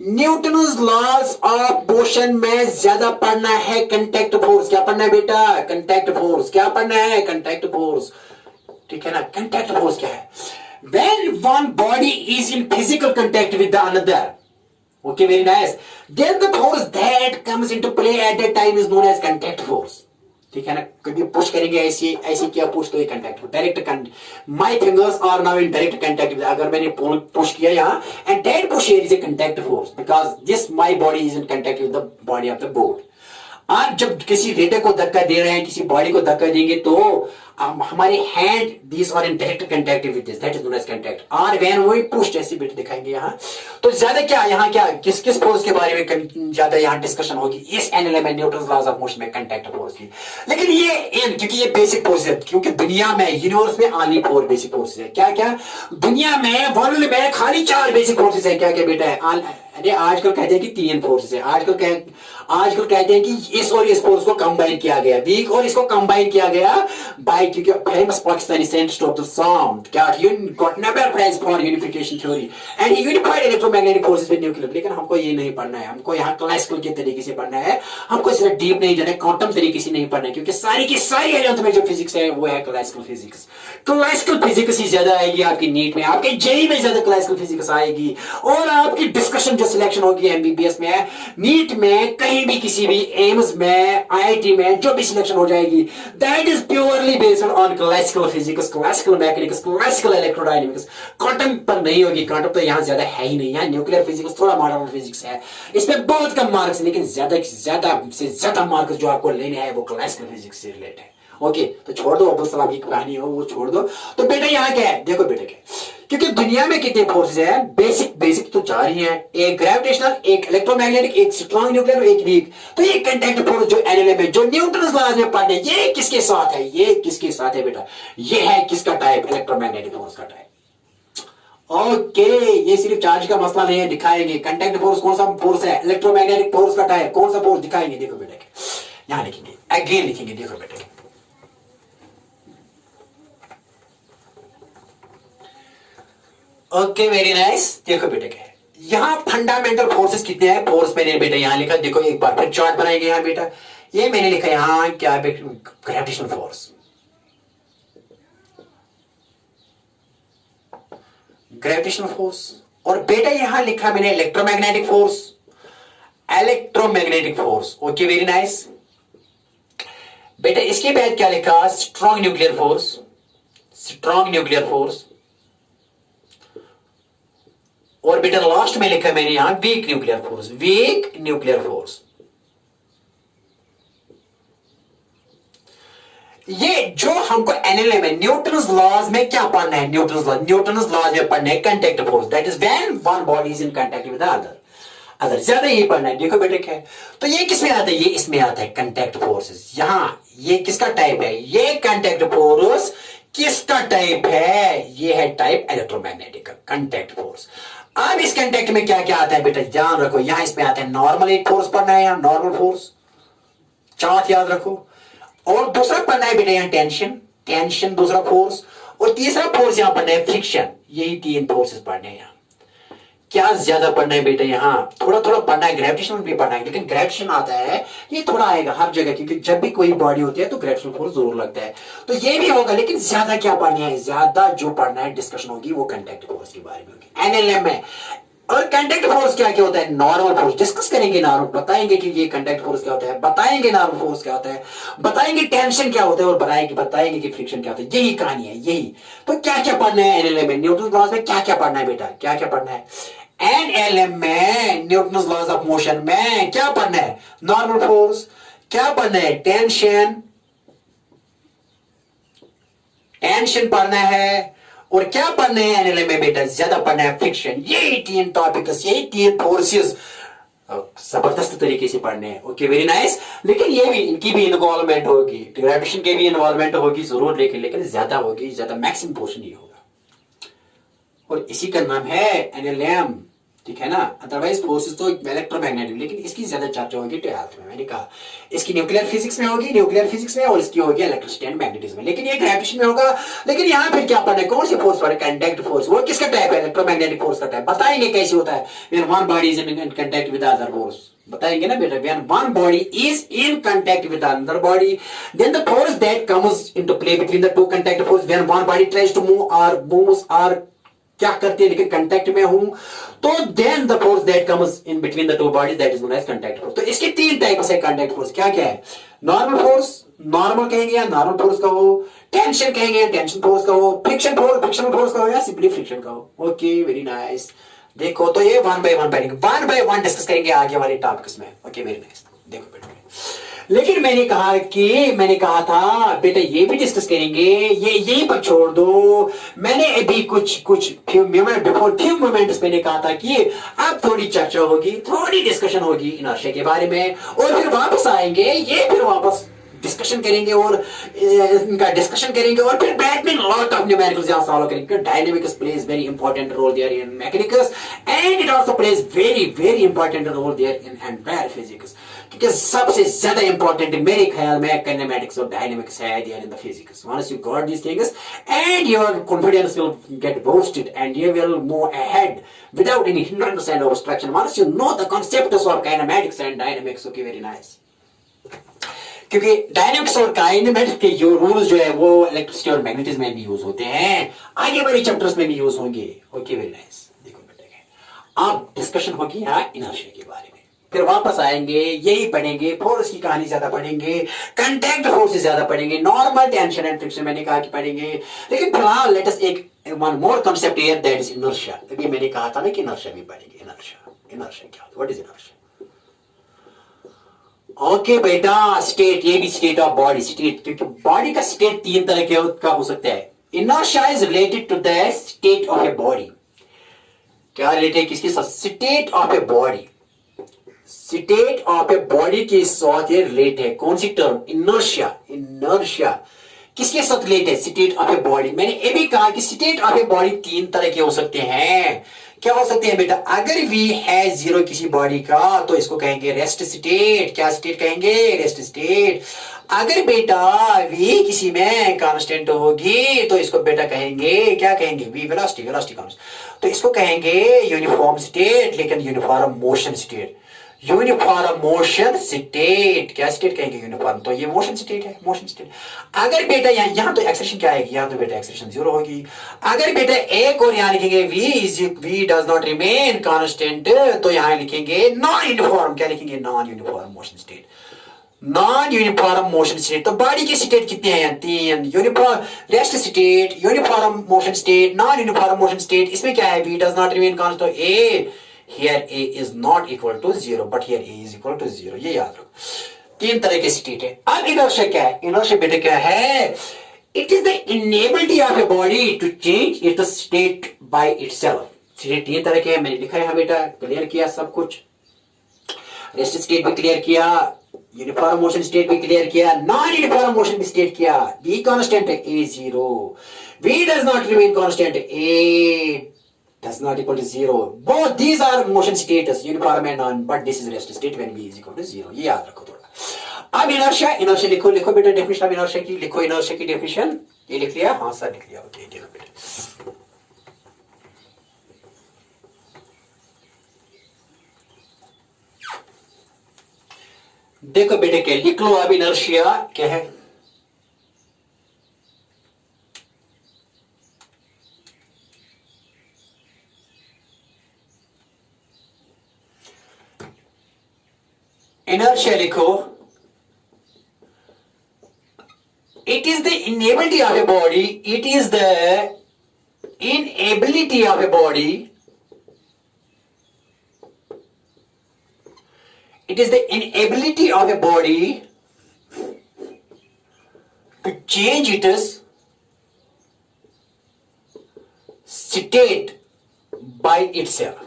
न्यूटन्स लॉज ऑफ मोशन में ज्यादा पढ़ना है कांटेक्ट फोर्स। क्या पढ़ना है बेटा, कांटेक्ट फोर्स। क्या पढ़ना है, कांटेक्ट फोर्स, ठीक है ना। कांटेक्ट फोर्स क्या है, when one body is in physical contact with the another, okay, very nice, then the force that comes into play at that time is known as contact force. ठीक है ना, कभी push करेंगे ऐसे ऐसे किया पुश तो ये contact direct my fingers are now in direct contact, अगर मैंने पुश किया यहाँ and that push here is a contact force because this my body is in contact with the body of the board. आप जब किसी रेडे को धक्का दे रहे हैं, किसी बॉडी को धक्का देंगे तो हमारे हैंड दिस और in direct contact with this, that is known as contact. और व्हेन वी पुश, जैसे बेटे दिखाएंगे यहाँ, तो ज्यादा क्या यहाँ क्या किस किस फोर्स के बारे में ज्यादा यहाँ डिस्कशन होगी इस एनएलएम में, न्यूटन लॉज ऑफ मोशन में, कंटेक्ट फोर्स की। लेकिन ये क्योंकि ये बेसिक फोर्स है, क्योंकि दुनिया में यूनिवर्स में ओनली 4 बेसिक फोर्सेस है। क्या क्या दुनिया में वर्ल्ड में खाली 4 बेसिक फोर्सेस है। क्या क्या बेटा है? अरे आजकल कहते हैं कि 3 फोर्सेस है। आजकल कहते हैं कि इस और इस फोर्स को कंबाइन किया गया, वीक और इसको कंबाइन किया गया बाय, क्योंकि famous Pakistani scientist of the sound क्या got Nobel prize for unification theory and he unified electromagnetic forces with nuclear. लेकिन हमको ये नहीं पढ़ना है, हमको यहाँ क्लासिकल के तरीके से पढ़ना है, हमको इसमें डीप नहीं जाना है, क्वांटम तरीके से नहीं पढ़ना है, क्योंकि सारी की सारी एलिमेंट में जो फिजिक्स है वो है क्लासिकल फिजिक्स। क्लासिकल फिजिक्स ही ज्यादा आएगी आपकी नीट में, आपके जेई में ज्यादा क्लासिकल फिजिक्स आएगी, और आपकी डिस्कशन जो सिलेक्शन होगी एमबीबीएस में, नीट में, कहीं भी किसी भी एम्स में, आईआईटी में जो भी सिलेक्शन हो जाएगी, that is purely based on classical physics, classical mechanics, classical electrodynamics. Quantum पर नहीं होगी, क्वांटम तो यहां ज्यादा है ही नहीं। यहाँ न्यूक्लियर फिजिक्स थोड़ा मॉडर्न फिजिक्स है, इसमें बहुत कम मार्क्स है, लेकिन ज्यादा से ज्यादा मार्क्स जो आपको लेने हैं वो क्लासिकल फिजिक्स से रिलेटेड है। ओके, तो छोड़ दो अब्दुल सलाम की कहानी हो वो छोड़ दो। तो बेटा यहाँ क्या है, देखो बेटा क्या, क्योंकि दुनिया में कितने फोर्सेस हैं, बेसिक तो 4 ही हैं, एक ग्रेविटेशनल, एक इलेक्ट्रोमैग्नेटिक, एक स्ट्रॉन्ग न्यूक्लियर और एक वीक। तो ये कंटेक्ट फोर्स जो एनएलएम है, जो न्यूटन लॉज में पढ़ने, ये किसके साथ है, ये किसके साथ है बेटा, ये है किसका टाइप, इलेक्ट्रोमैग्नेटिक फोर्स का टाइप। ओके, ये सिर्फ चार्ज का मसला नहीं है, दिखाएंगे कंटेक्ट फोर्स कौन सा फोर्स है, इलेक्ट्रोमैग्नेटिक फोर्स का टाइप कौन सा फोर्स, दिखाएंगे। देखो बेटा यहां लिखेंगे, अगेन लिखेंगे, देखो बेटा ओके वेरी नाइस। देखो बेटे क्या है, यहां फंडामेंटल फोर्सेस कितने हैं, फोर्स मैंने बेटा यहां लिखा, देखो एक बार फिर चार्ट बनाएंगे यहां बेटा, ये मैंने लिखा यहां क्या है, ग्रेविटेशनल फोर्स, ग्रेविटेशनल फोर्स, और बेटा यहां लिखा मैंने electromagnetic force, electromagnetic force. Okay very nice बेटा, इसके बाद क्या लिखा, strong nuclear force, strong nuclear force, और बेटा लास्ट में लिखा मैंने यहां week nuclear force, week nuclear force. ये जो हमको एनएलएम में न्यूटन्स लॉज में क्या पढ़ना है, न्यूटन्स लॉज में पढ़ना है contact force, that is when one body is in contact with other ज्यादा यही पढ़ना है। देखो बेटे क्या है, तो ये किसमें आता है, ये इसमें आता है कंटेक्ट फोर्सेस। यहां ये किसका टाइप है, ये कंटेक्ट फोर्स किसका टाइप है, ये है टाइप इलेक्ट्रोमैग्नेटिक का कंटेक्ट फोर्स। अब इस कंटेक्ट में क्या क्या आता है बेटा, ध्यान रखो, यहां इसमें आता है नॉर्मल, एक फोर्स पढ़ना है यहां नॉर्मल फोर्स, चार्ट याद रखो, और दूसरा पढ़ना है बेटा यहां टेंशन, टेंशन दूसरा फोर्स, और तीसरा फोर्स यहां पढ़ना है फ्रिक्शन। यही 3 फोर्सेस पढ़ने हैं यहां। क्या ज्यादा पढ़ना है बेटा, यहां थोड़ा थोड़ा पढ़ना है, ग्रेविटेशन भी पढ़ना है, लेकिन ग्रेविटेशन आता है ये थोड़ा आएगा हर जगह, क्योंकि जब भी कोई बॉडी होती है तो ग्रेविटेशनल फोर्स जरूर लगता है, तो ये भी होगा। लेकिन ज्यादा क्या पढ़ना है, ज्यादा जो पढ़ना है डिस्कशन होगी वो कंटेक्ट फोर्स के बारे में होगी एनएलएम में। और कंटेक्ट फोर्स क्या क्या होता है, नॉर्मल फोर्स डिस्कस करेंगे, नॉर्मल बताएंगे कि ये कंटेक्ट फोर्स क्या होता है, बताएंगे नॉर्मल फोर्स क्या होता है, बताएंगे टेंशन क्या होता है, और बताएंगे कि फ्रिक्शन क्या होता है। यही कहानी है, यही। तो क्या क्या पढ़ना है एनएलएम में, न्यूटन लॉज में क्या क्या पढ़ना है बेटा, क्या क्या पढ़ना है एनएलएम में, न्यूटन लॉज ऑफ मोशन में क्या पढ़ना है, नॉर्मल फोर्स, क्या पढ़ना है टेंशन, टेंशन पढ़ना है, और क्या पढ़ना है एनएलएम में बेटा, ज्यादा पढ़ना है फ्रिक्शन। यही 3 टॉपिक्स, यही 3 फोर्सेस जबरदस्त तरीके से पढ़ने हैं। Okay very nice. लेकिन ये भी, इनकी भी इन्वॉल्वमेंट होगी, ग्रेविटेशन की भी इन्वॉल्वमेंट होगी जरूर, लेकिन ज्यादा होगी, ज्यादा मैक्सिमम पोर्शन ही होगा, और इसी का नाम है एनएलएम, ठीक है ना। अदरवाइज फोर्सेस तो इलेक्ट्रोमैग्नेटिक, लेकिन इसकी ज्यादा चर्चा होगी 12th में, मैंने कहा इसकी न्यूक्लियर फिजिक्स में होगी, न्यूक्लियर फिजिक्स में, और इसकी होगी इलेक्ट्रिसिटी एंड मैग्नेटिज्म में, लेकिन ये ग्रेविटेशन में होगा। लेकिन यहां फिर क्या पढ़ना है, कौन सी फोर्स पढ़े, कंटेक्ट फोर्स, वो किसका टाइप है, इलेक्ट्रोमैग्नेटिक फोर्स का टाइप, बताएंगे कैसे होता है, when one body is in contact with other force, बताएंगे ना बेटा, when one body is in contact with another body, then the force that comes into play between the two contact force, when one body tries to move और moves और क्या करती है लेकिन contact में हूं, तो then the force that comes in between the two bodies that is known as contact force. तो इसके तीन टाइप्स है कांटेक्ट फोर्स। क्या क्या है? नॉर्मल फोर्स, नॉर्मल कहेंगे या नॉर्मल फोर्स कहो, टेंशन कहेंगे या टेंशन फोर्स कहो, फ्रिक्शन फोर्स, फ्रिक्शनल फोर्स कहो या सिंपली फ्रिक्शन कहो। Okay, very nice. देखो तो ये वन बाय वन डिस्कस करेंगे आगे वाले टॉपिक्स में। Okay, very nice. देखो बेटा, लेकिन मैंने कहा था बेटा ये भी डिस्कस करेंगे, ये यहीं पर छोड़ दो। मैंने अभी कुछ फ्यू मोमेंट्स मैंने कहा था कि अब थोड़ी चर्चा होगी, थोड़ी डिस्कशन होगी इनर्शिया के बारे में, और फिर वापस आएंगे, ये फिर वापस डिस्कशन करेंगे और इनका डिस्कशन करेंगे, और फिर बैक में लॉट ऑफ न्यूमेरिकल्स यहां सॉल्व करेंगे। Dynamics plays very important role there in mechanics and it also plays very very important role there in entire physics, क्योंकि सबसे ज्यादा इंपॉर्टेंट मेरे ख्याल में काइनेमैटिक्स और डायनेमिक्स है there in the physics. Once you got these things and your confidence will get boosted and you will move ahead without any hindrance and obstruction once you know the concepts of kinematics and dynamics. Okay, very nice. क्योंकि dynamics और kinematics के जो rules जो है वो electricity और magnetism में भी यूज होते हैं, आगे वाले चैप्टर्स में भी यूज होंगे। Okay, very nice. देखो बेटा, अब डिस्कशन होगी यहाँ इनर्शिया के बारे में, फिर वापस आएंगे, यही पढ़ेंगे, फोर्स की कहानी ज्यादा पढ़ेंगे, कांटेक्ट फोर्स ज्यादा पढ़ेंगे, नॉर्मल टेंशन एंड फ्रिक्शन मैंने कहा कि पढ़ेंगे। लेकिन फिलहाल लेट अस एक one more concept here that is inertia. अभी मैंने कहा था ना कि इनर्शिया भी पढ़ेंगे। इनर्शिया क्या होता है? What is inertia? ओके बेटा, स्टेट, ये भी स्टेट ऑफ बॉडी, स्टेट, क्योंकि बॉडी का स्टेट तीन तरह के का हो सकता है। Inertia is related to the state of a body. क्या रिलेटेड है किसके साथ? State of a body. State of a body के साथ ये रिलेट है। कौन सी टर्म? इनर्शिया। इनर्शिया किसके साथ रिलेट है? State of a body. मैंने ये भी कहा कि स्टेट ऑफ ए बॉडी तीन तरह के हो सकते हैं। क्या हो सकते हैं बेटा? अगर वी है जीरो किसी बॉडी का तो इसको कहेंगे रेस्ट स्टेट। क्या स्टेट कहेंगे? Rest state. अगर बेटा वी किसी में कांस्टेंट होगी तो इसको बेटा कहेंगे, क्या कहेंगे? वी वेलोसिटी, वेलोसिटी कांस्टेंट, तो इसको कहेंगे यूनिफॉर्म स्टेट, लेकिन uniform motion state. Uniform motion state, क्या स्टेट कहेंगे? यूनिफॉर्म, तो ये मोशन स्टेट है, मोशन स्टेट। अगर बेटा यहां तो एक्सेलेरेशन क्या आएगी? यहां तो बेटा एक्सेलेरेशन जीरो होगी। अगर बेटा एक और यहां लिखेंगे V does not remain constant, तो यहां लिखेंगे नॉन यूनिफॉर्म। क्या लिखेंगे? Non uniform motion state. Non uniform motion state. तो बॉडी की स्टेट कितने हैं? तीन। Uniform rest state, uniform motion state, non uniform motion state. इसमें क्या है? V does not remain constant. A here a is not equal to 0 but here a is equal to 0, ये याद रखो। तीन तरह के स्टेट है। अब इनर्शिया क्या है? इनर्शिया बेटा क्या है? It is the inability of a body to change its state by itself. State तीन तरह के हैं, मैंने लिखा है बेटा, क्लियर किया सब कुछ। रेस्ट स्टेट भी क्लियर किया, यूनिफॉर्म मोशन स्टेट भी क्लियर किया, नॉन यूनिफॉर्म मोशन भी स्टेट किया। बी कांस्टेंट है, a zero. V does not remain constant, a does not equal to 0. Both these are motion status, uniform and non, but this is rest state when v is equal to 0. ये याद रखो थोड़ा। अब inertia, inertia लिखो बेटा, definition of inertia की लिखो। Inertia की डेफिनेशन ये लिख लिया? हाँ सर लिख लिया। ओके, देखो बेटा, देखो बेटे क्या लिख लो। अब इनर्शिया क्या है? इनर्शिया लिखो। It is the inability of a body. It is the inability of a body. It is the inability of a body to change its state by itself.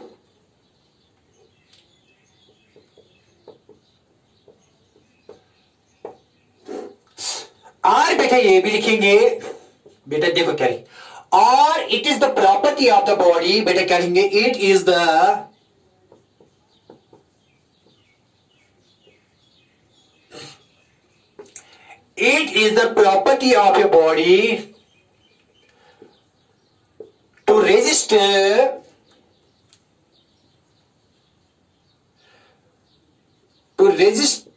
और बेटा ये भी लिखेंगे बेटा, देखो क्या लिखे, और it is the property of the body. बेटा क्या लिखेंगे? It is the property of a body to resist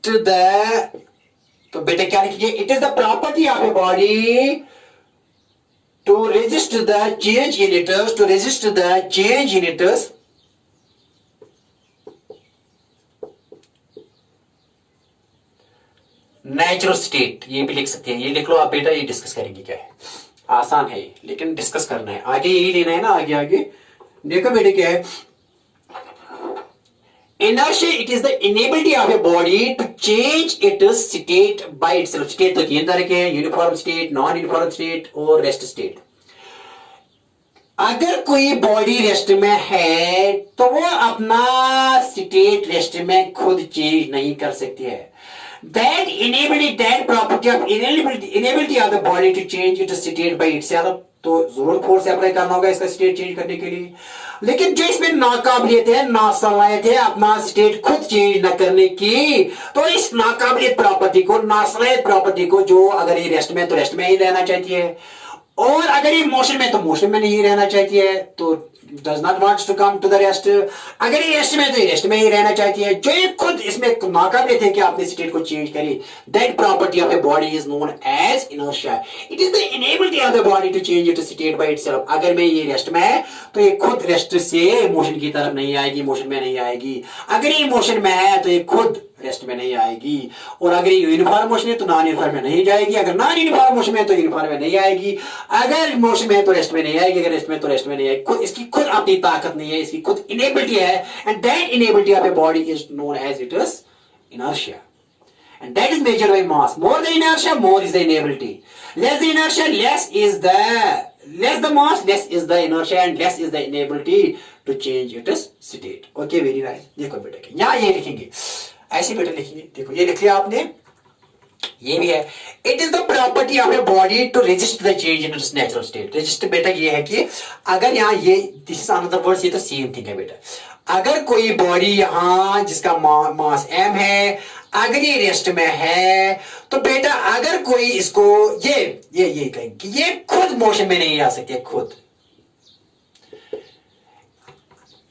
the, तो बेटा क्या लिखिए? It is the property of a body to resist the change in its natural state, ये भी लिख सकते हैं, ये लिख लो आप बेटा, ये डिस्कस करेंगे क्या है, आसान है लेकिन डिस्कस करना है, आगे यही लेना है ना, आगे आगे देखो बेटे क्या है। Inertia, it is the inability of a body to change its state by itself. State तो तीन तरह के हैं, uniform state, non uniform state और रेस्ट स्टेट। अगर कोई बॉडी रेस्ट में है तो वो अपना स्टेट रेस्ट में खुद चेंज नहीं कर सकती है। That inability, that property of inability of the body to change its state by itself, तो जरूर फोर्स अप्लाई करना होगा इसका स्टेट चेंज करने के लिए। लेकिन जो इसमें नाकाबिलियत है, नासलाहियत है अपना स्टेट खुद चेंज न करने की, तो इस नाकाबिलियत प्रॉपर्टी को, नासलाहियत प्रॉपर्टी को, जो अगर ये रेस्ट में तो रेस्ट में ही रहना चाहती है, और अगर ये मोशन में तो मोशन में नहीं रहना चाहती है, तो does not want to come to the rest। अगर ये रेस्ट में तो ये रेस्ट में ही रहना चाहती है, जो ये खुद इसमें नाकाबिलियत है कि अपने स्टेट को चेंज करे। That property of a body is known as inertia. It is the inability of the body to change its state by itself। अगर मैं ये रेस्ट में है तो ये खुद रेस्ट से मोशन की तरफ नहीं आएगी, मोशन में नहीं आएगी। अगर ये मोशन में है तो ये खुद रेस्ट में नहीं आएगी, और अगर ये यूनिफॉर्म मोशन है तो नॉन यूनिफॉर्म में नहीं जाएगी, अगर नॉन यूनिफॉर्म मोशन में है तो यूनिफॉर्म में नहीं आएगी, अगर मोशन में है तो रेस्ट में नहीं आएगी, अगर रेस्ट में तो रेस्ट में नहीं आएगी। खुद इसकी खुद अपनी ताकत नहीं है, इसकी खुद इनेबिलिटी है, and that inability of a body is known as it is inertia, and that is measured by mass. More the inertia, more is the inability. Less the inertia, less the mass, less is the inertia, and less is the inability to change its state. Okay, very nice। देखो बेटा यहाँ ये लिखेंगे, ऐसे बेटा लिखेंगे, देखो ये लिख लिया आपने, ये भी है। It is the property of a body to resist the change in its natural state. Resist बेटा ये है कि अगर यहाँ ये दिस इज अनदर वर्ड, ये तो सेम थिंग है बेटा। अगर कोई बॉडी यहाँ जिसका मास m है, अगर ये रेस्ट में है तो बेटा अगर कोई इसको ये कहेंगे ये खुद मोशन में नहीं आ सकती है, खुद।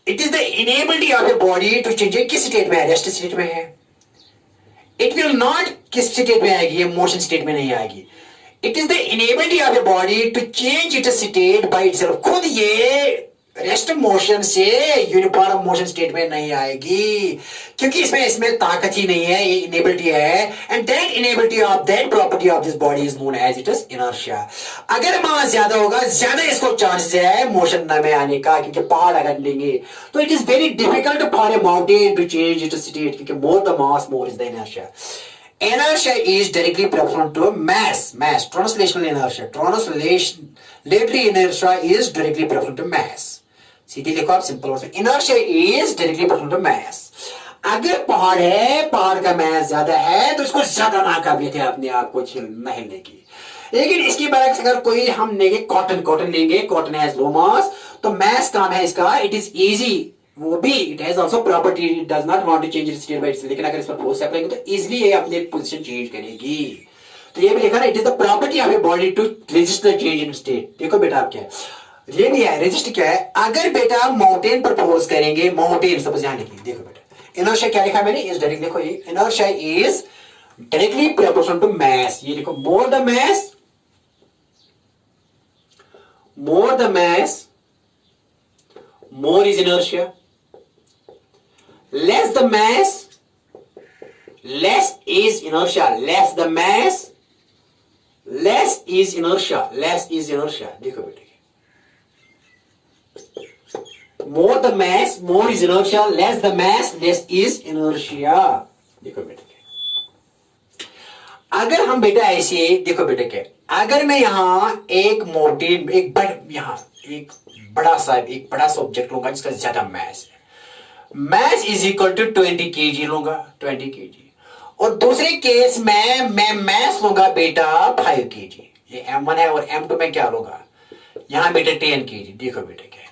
It is the inability of a body to change, किस स्टेट में है, रेस्ट स्टेट में है। इट विल नॉट, किस स्टेट में आएगी, ये मोशन स्टेट में नहीं आएगी। It is the inability of a body to change it state by itself, खुद ये रेस्ट मोशन से यूनिफॉर्म मोशन स्टेट में नहीं आएगी, क्योंकि इसमें ताकत ही नहीं है, ये इनेबिलिटी है। And that inability of that property of this body is known as it is inertia. अगर मास ज्यादा होगा, ज्यादा इसको चांसेस है मोशन में आने का, क्योंकि पहाड़ अगर लेंगे तो it is very difficult for a mountain to change it state, क्योंकि more the mass more is the inertia. Inertia is directly proportional to mass. Translational inertia. Translatory inertia is directly proportional to mass. सीधे लिखो आप, simple word में, inertia is directly proportional to mass। अगर पहाड़ है, पहाड़ का mass ज्यादा है तो इसको ज्यादा नाकाबिलियत है अपने आप को हिलने की। लेकिन इसकी बरक्स अगर कोई हम लेंगे कॉटन लेंगे, कॉटन हैज लो मास, तो mass कम है इसका, इट इज इजी, वो भी it has also property, it does not want to change its state by itself. लेकिन अगर इस पर फोर्स अप्लाई करेंगे तो इजीली ये अपनी पोजीशन चेंज करेगी। तो ये भी लिखा ना, it is the property of a body to resist the change in state. देखो बेटा आप क्या है, ये नहीं है, रेजिस्ट क्या है। अगर बेटा माउंटेन पर फोर्स करेंगे, माउंटेन सपोज यहां लिखिए, देखो बेटा इनर्शिया क्या लिखा मैंने, इज डायरेक्ट लिखो, ये inertia is directly proportional to mass. ये लिखो, more the mass more is inertia, less the mass less is inertia, less the mass less is inertia, देखो बेटे, more the mass more is inertia, less the mass less is inertia। देखो बेटे, अगर हम बेटा ऐसे देखो बेटे क्या, अगर मैं यहां एक माउंटेन, एक बड़ा सा ऑब्जेक्ट लूंगा जिसका ज्यादा मास है, mass is equal to 20 kg लूंगा, 20 kg, और दूसरे केस में मैं mass लूंगा बेटा 5 kg। ये m1 है, और m2 में क्या लूंगा, यहां बेटा 10 kg। देखो बेटा क्या,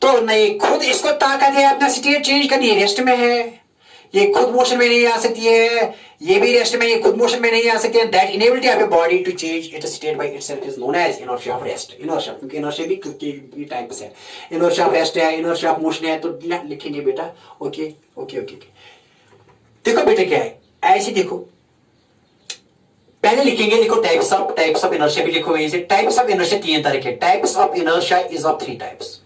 तो नहीं खुद इसको ताकत है अपना स्टेट चेंज करनी, रेस्ट में है, ये खुद मोशन में नहीं आ सकती है, ये भी रेस्ट में, ये खुद मोशन में नहीं आ सकती है। That inability of a body to change its state by itself is known as inertia of rest. Inertia, क्योंकि इनर्शिया भी टाइप्स है, इनर्शिया ऑफ रेस्ट है, इनर्शिया ऑफ मोशन है, तो लिखेंगे बेटा। ओके ओके ओके ओके, देखो बेटा क्या है, ऐसे देखो, पहले लिखेंगे, लिखो टाइप्स ऑफ इनर्शिया भी लिखो वहीं से। टाइप्स ऑफ इनर्शिया तीन तरह के, types of inertia is of three types.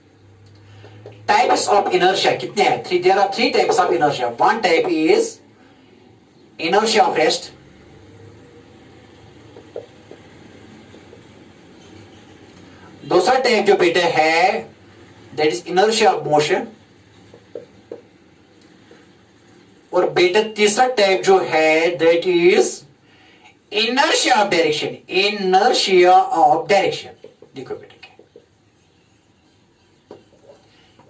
Types of inertia कितने हैं? Three. There are three types of inertia. One type is inertia of rest, दूसरा टाइप जो बेटा है that is inertia of motion, और बेटा तीसरा टाइप जो है that is inertia of direction. Inertia of direction देखो बेटा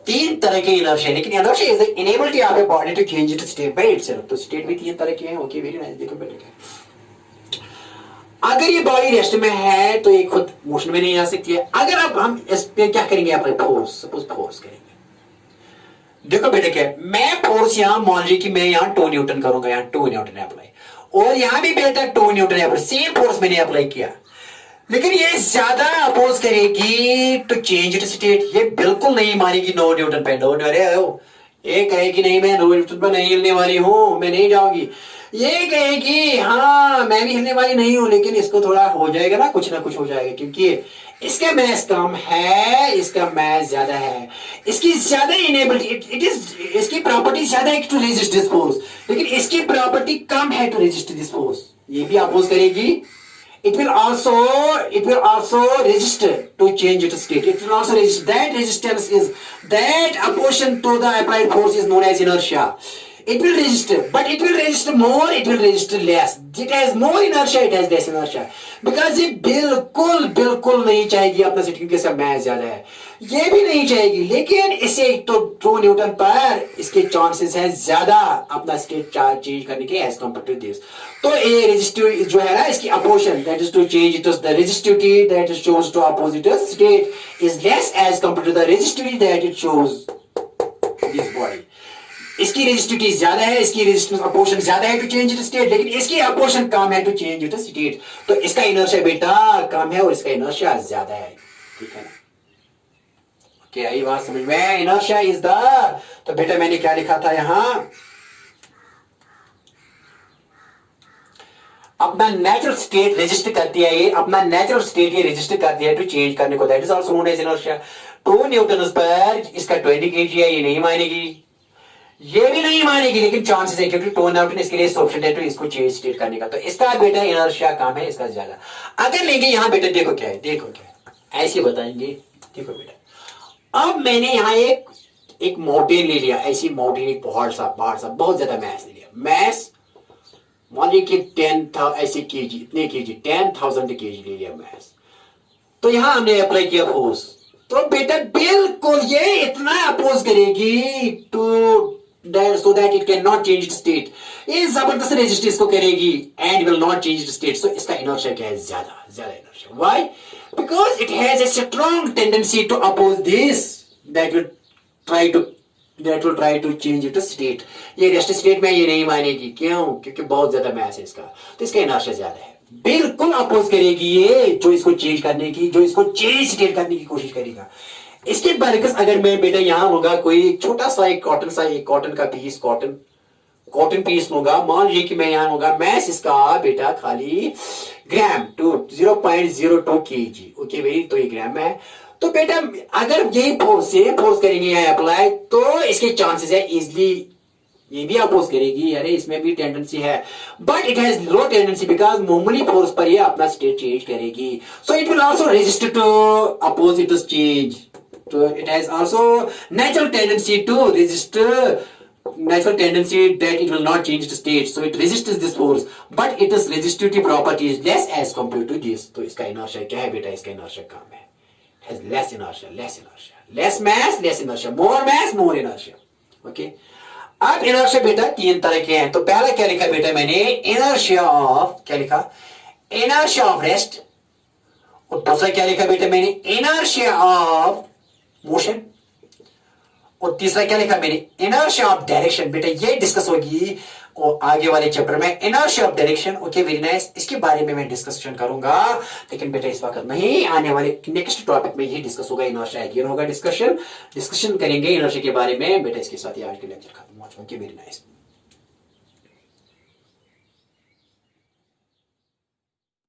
तीन तरह के इनर्शिया, लेकिन inertia is the inability of a body to change its state by itself. तो स्टेट भी तीन तरह के हैं। Okay very nice. देखो बेटा अगर ये बॉडी रेस्ट में है तो ये खुद मोशन में नहीं आ सकती है। अगर अब हम इस पे क्या करेंगे, अपने फोर्स, सपोज फोर्स करेंगे। देखो बेटा क्या है, मैं फोर्स यहां मान लीजिए कि मैं यहां 2 न्यूटन करूंगा, यहां 2 न्यूटन अप्लाई, और यहां भी बेटा 2 न्यूटन अप्लाई, सेम फोर्स मैंने अप्लाई किया, लेकिन ये ज्यादा अपोज करेगी टू चेंज इट स्टेट। ये बिल्कुल नहीं मानेगी 9 न्यूटन पे। ये कहेगी नहीं मैं 9 न्यूटन पे नहीं हिलने वाली हूं, मैं नहीं जाऊंगी। ये कहेगी हाँ मैं भी हिलने वाली नहीं हूं, लेकिन इसको थोड़ा हो जाएगा ना कुछ हो जाएगा, क्योंकि इसका मैस कम है, इसका मैस ज्यादा है, इसकी ज्यादा इनेबिलिटी, इट इज इसकी प्रॉपर्टी ज्यादा है टू रेजिस्ट दिस फोर्स, लेकिन इसकी प्रॉपर्टी कम है टू रेजिस्ट दिस फोर्स। ये भी अपोज करेगी। It will also resist to change its state. It will also resist. That resistance is that opposition to the applied force is known as inertia. It will resist, but it will resist more, it will resist less. It has more inertia, it has less inertia. Because ये बिल्कुल नहीं चाहेगी अपना state, क्योंकि इसका mess ज्यादा है। ये भी नहीं चाहेगी, लेकिन इसे तो 2 न्यूटन पर इसके चांसेस है ज्यादा अपना स्टेट चेंज करने के एज कम्पेयर टू दिस। तो ये रेजिस्टिव जो है ना, इसकी opposition that is to change it, the resistivity that is shows to opposite state is less as compare to the resistivity that it shows this body. इसकी resistivity ज्यादा है, इसकी रेजिस्टेंस अपोजिशन ज्यादा है टू चेंज इट स्टेट, लेकिन इसकी opposition कम है to change it state. तो इसका इनर्शिया बेटा कम है और इसका इनर्शिया ज्यादा है। ठीक है ना? ओके, आई बात समझ में? इनर्शिया इज द, तो बेटा मैंने क्या लिखा था यहां, अपना नेचुरल स्टेट रजिस्टर करती है, ये अपना नेचुरल स्टेट ये रजिस्टर करती है टू चेंज करने को, that is also known as inertia. 2 newton पर इसका 20 kg है, ये नहीं मानेगी, ये भी नहीं मानेगी, लेकिन चांसेस है क्योंकि 2 न्यूटन इसके लिए सफिशिएंट है तो इसको चेंज स्टेट करने का। तो इसका बेटा इनर्शिया कम है, इसका ज्यादा। अगर लेंगे यहां बेटा देखो क्या है, देखो क्या है, ऐसे बताएंगे। देखो बेटा अब मैंने यहां एक माउंटेन ले लिया, ऐसी माउंटेन, एक पहाड़ सा बहुत ज्यादा मैस ले लिया। मैस मान लीजिए कि 10,000 ऐसे केजी, इतने केजी 10,000 केजी ले लिया मैस। तो यहां हमने अप्लाई किया फोर्स, तो बेटा बिल्कुल ये इतना अपोज करेगी to so that it cannot change its state. ये जबरदस्त रेजिस्ट इसको करेगी and will not change its state. So इसका इनर्शिया क्या है? ज्यादा inertia. Why? Because it has a strong tendency to oppose this that will try to change its state. ये rest state में ये नहीं मानेगी, क्यों? क्योंकि बहुत ज्यादा मैस है इसका, तो इसका इनर्शिया ज्यादा है। बिल्कुल अपोज करेगी ये जो इसको चेंज करने की, जो इसको चेंज स्टेट करने की कोशिश करेगा। इसके बरकस अगर मैं बेटा यहां होगा कोई छोटा सा एक कॉटन का पीस, कॉटन पीस होगा, मान लीजिए कि मैं यहां होगा, मैस इसका बेटा खाली ग्राम टू 0.02 kg। ओके भाई, तो ये ग्राम है। तो बेटा अगर यही फोर्स करेंगे यहाँ अप्लाई, तो इसके चांसेस है इजिली ये भी अपोज करेगी, अरे इसमें भी टेंडेंसी है, but it has low tendency because मामूली फोर्स पर ये अपना स्टेट चेंज करेगी। So it will also resist to oppose it change. So it has also natural tendency to resist, natural tendency that it will not change the state. So it resists this force, but its resistivity property is less as compared to this. तो इसका inertia क्या है बेटा? इसका inertia कम है. It has less inertia, less mass, less inertia, more mass, more inertia. Okay. अब inertia बेटा 3 तरह के हैं। तो पहला क्या लिखा बेटा मैंने? inertia of, क्या लिखा? inertia of rest। और दूसरा क्या लिखा बेटा मैंने? inertia of motion. और तीसरा क्या लिखा मैंने? Inertia of direction. बेटा ये डिस्कस होगी और आगे वाले चैप्टर में, inertia of direction. Okay very nice, इसके बारे में मैं डिस्कशन करूंगा, लेकिन बेटा इस वक्त नहीं, आने वाले नेक्स्ट टॉपिक में ये डिस्कस होगा। इनर्शिया अगेन होगा डिस्कशन करेंगे इनर्शिया के बारे में। बेटा इसके साथ ही आज के लेक्चर खत्म। Okay very nice.